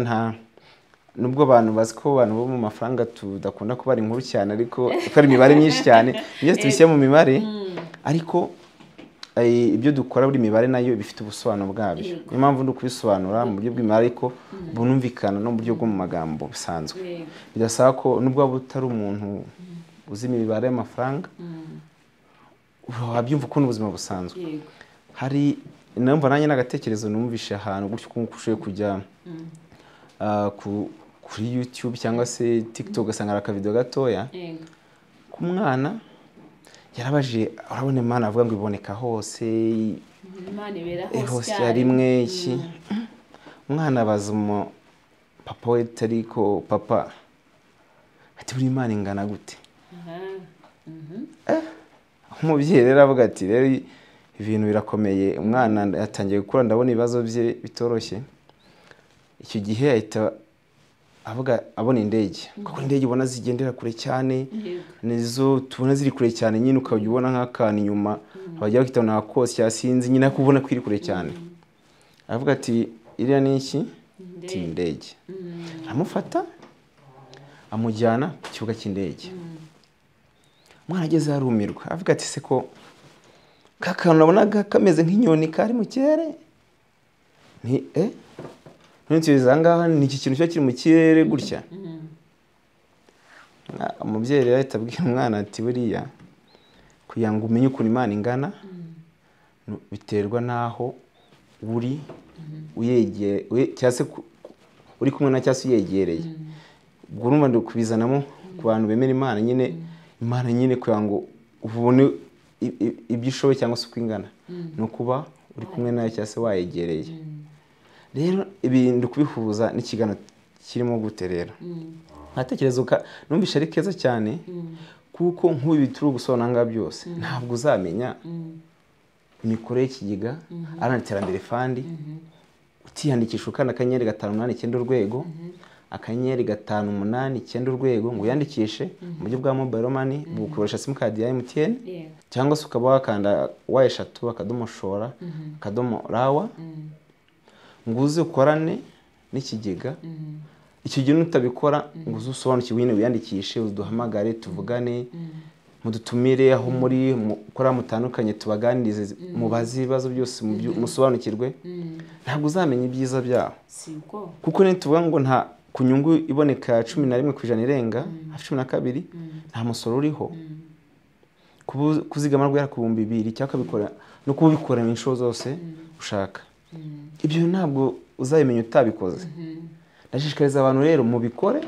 Speaker 1: nubwo abantu bazi ko abantu bo mu mafaranga tudakunda kubara inkuru cyane, ariko ukora imibare myinshi cyane iyo tubishyira mu mibare, ariko ibyo dukora buri mibare nayo bifite ubusobanuro bwabyo. Niyo mpamvu ndi kubisobanura mu buryo bw'imibare ariko bunumvikana no mu buryo bwo mu magambo bisanzwe. Bidasaba ko nubwo waba utari umuntu uzi imibare y'amafaranga wabyumva ukuntu ubuzima busanzwe. Hari numva nanjye n'agatekerezo numvishe ahantu gutyo ko ushoboye kujya kuri YouTube cyangwa se TikTok ugasanga ari akavideo gatoya ku mwana yarabaje, urabona Imana avuga ngo iboneka hose,
Speaker 2: Imana ibera
Speaker 1: hose rimwe iki. Umwana abaza papa we ariko papa ati buri Imana ingana gute? Umubyeyi rero avuga ati rero ibintu birakomeye, umwana yatangiye gukura ndabona ibibazo bye bitoroshye. Icyo gihe ahita abona indege, kuko indege ubona zigendera kure cyane, nizo tubona ziri kure cyane nyine, ukajya ubona nk'akantu inyuma abajya bakitana kose yasinzi nyine kubona kwiri kure cyane. Avuga ati iriya ni iki? Ati indege. Amufata amujyana ku kibuga cy'indege. Umwana ageze arumirwa, avuga ati se ko kakantu nabonaga kameze nk'inyoni kari mu kirere, ntukiza ngaha ni iki kintu cyo kiri mu kirere gutya. Umubyeyi rero ahita abwira umwana ati buriya kugira ngo umenye ukuntu Imana ingana biterwa n'aho uri uyegeye cyangwa se uri kumwe na cyangwa se uyegereye. Ubwo urumva ndi kubizanamo ku bantu bemera Imana nyine kugira ngo ubone ibyo ushoboye cyangwa se uko ingana, ni ukuba uri kumwe nayo cyangwa se wayegereye. Rero ibintu kubihuza n'ikiganiro kirimo gute rero, ntatekerezo numvishe ari keza cyane, kuko nk'ubu turi gusobanura ngaha byose ntabwo uzamenya imikorere y'ikigega Aranati Iterambere Fund utiyandikisha ukanda akanyenyeri 589 urwego, akanyenyeri 589 urwego ngo uyandikishe mu buryo bwa mobile money, bukoresha simukadi ya MTN cyangwa se ukaba wakanda wa3 akadomoshora akadomo ngo uze ukorane n'ikigega. Icyo gihe nutabikora ngo usobanukirwe nyine wiyandikishe, uduhamagare tuvugane, mudutumire aho muri mukora mutandukanye, tubaganirize mubazi ibibazo byose musobanukirwe. Ntabwo uzamenya ibyiza byaho, kuko nituvuga ngo nta kunyungu iboneka 11% irenga 12 nta musoro uriho. Kuzigama rwera ku 2,000 cyangwa bikora no kubikora inshuro zose ushaka. Ibyo ntabwo uzabimenya utabikoze. Ndashishikariza abantu rero mubikore,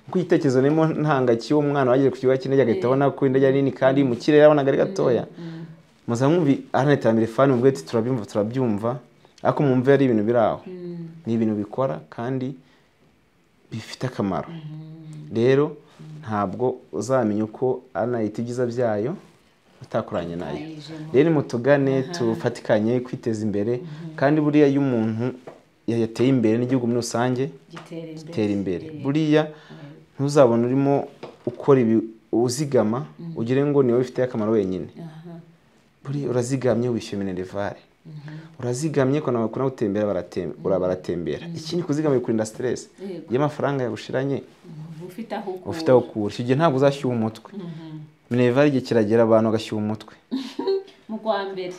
Speaker 1: kuko igitekerezo nimo ntangaki umwana wagiye ku kigo cy'indege agahita abona ko indege nini kandi mu kirere abona gari gatoya. Muzamwumvi Aranati Iterambere Fund mubwe ati turabyumva, ariko mumve ari ibintu biraho, ni ibintu bikora kandi bifite akamaro. Rero ntabwo uzamenya uko Aranati ibyiza byayo utakoranye nayo. Rero mutugane tufatikanye kwiteza imbere, kandi buriya iyo umuntu yateye imbere n'igihugu muri rusange gitera imbere. Buriya ntuzabona urimo ukora uzigama ugire ngo niwe bifite akamaro wenyine. Buriya urazigamye wishyuye minerivare, urazigamye ko nawe gutembera baratembera. Ikindi kuzigamye kurinda stress y'amafaranga yagushiranye ufite aho kura. Icyo gihe ntabwo uzashyuha umutwe, Minerval igihe kiragera abantu bagashyuha umutwe
Speaker 2: mu kwa mbere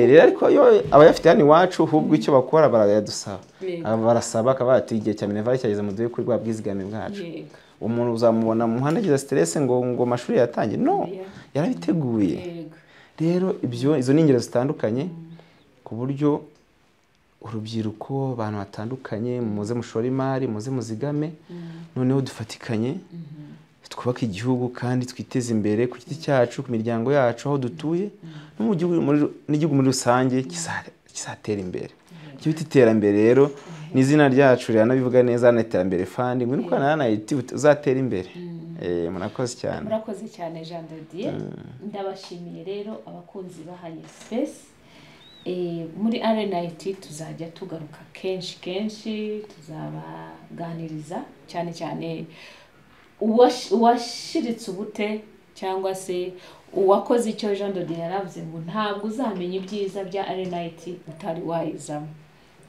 Speaker 1: rero ariko yo abayafite hano iwacu ahubwo icyo bakora barayadusaba barasaba akaba ati igihe cya Minerval cyageze mu duhe kuri rwa bwizigame bwacu umuntu uzamubona mu muhanda agize stress ngo mashuri yatangiye no yarabiteguye rero izo ni ingero zitandukanye ku buryo urubyiruko abantu batandukanye muze mushora imari muze muzigame noneho dufatikanye twubaka igihugu kandi twiteze imbere ku giti cyacu ku miryango yacu aho dutuye n'igihugu muri rusange kizatera imbere icyo bita iterambere rero n'izina ryacu riranabivuga neza na iterambere fund ngo nuko nanayiti uzatera imbere murakoze cyane
Speaker 2: murakoze cyane Jean de Dieu ndabashimiye rero abakunzi bahanye space muri RNIT tuzajya tugaruka kenshi tuzabaganiriza cyane cyane uwashiritse ubute cyangwa se uwakoze icyo Jean de Dieu yaravuze ngo ntabwo uzamenya ibyiza bya RNIT utari wayizamo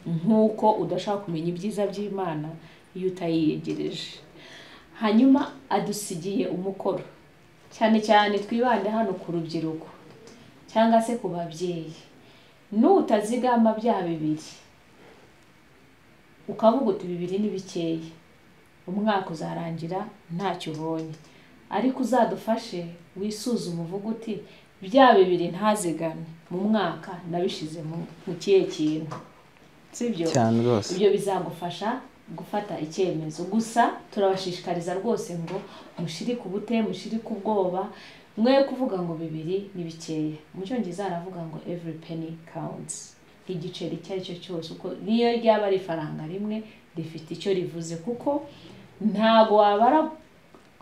Speaker 2: nk'uko udashaka kumenya ibyiza by'Imana iyo utayiyegereje hanyuma adusigiye umukoro cyane cyane twibande hano ku rubyiruko cyangwa se ku babyeyi n'utazigama bya bibiri ukavuga uti bibiri ni bikeya umwaka uzarangira ntacyo ubonye ariko uzadufashe wisuzume uvuga uti bya bibiri ntazigame mu mwaka nabishize mu kihe kintu sibyo
Speaker 1: cyane rwose
Speaker 2: ibyo bizagufasha gufata icyemezo gusa turabashishikariza rwose ngo mushirike ubute mushirike ubwoba mwe kuvuga ngo bibiri ni bikeya mu cyongereza aravuga ngo every penny counts igiceri cyaricyo cyose uko niyo ryaba ari faranga rimwe rifite icyo rivuze kuko ntago wabara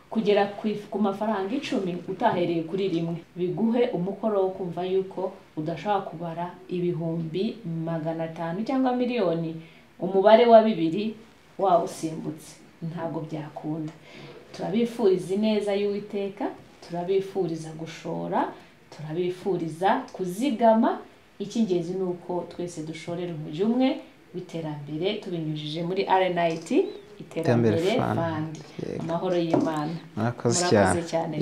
Speaker 2: kugera ku mafaranga 10 utahereye kuri rimwe biguhe umukoro wo kumva yuko udashaka kubara ibihumbi 500 cyangwa miliyoni umubare wa bibiri wawusimbutse ntago byakunda turabifuriza neza y'Uwiteka turabifuriza gushora turabifuriza kuzigama icy'ingenzi nuko twese dushorera umujyi umwe w'iterambere tubinyujije muri RNIT iterambere fund amahoro y'Imana
Speaker 1: murakoze cyane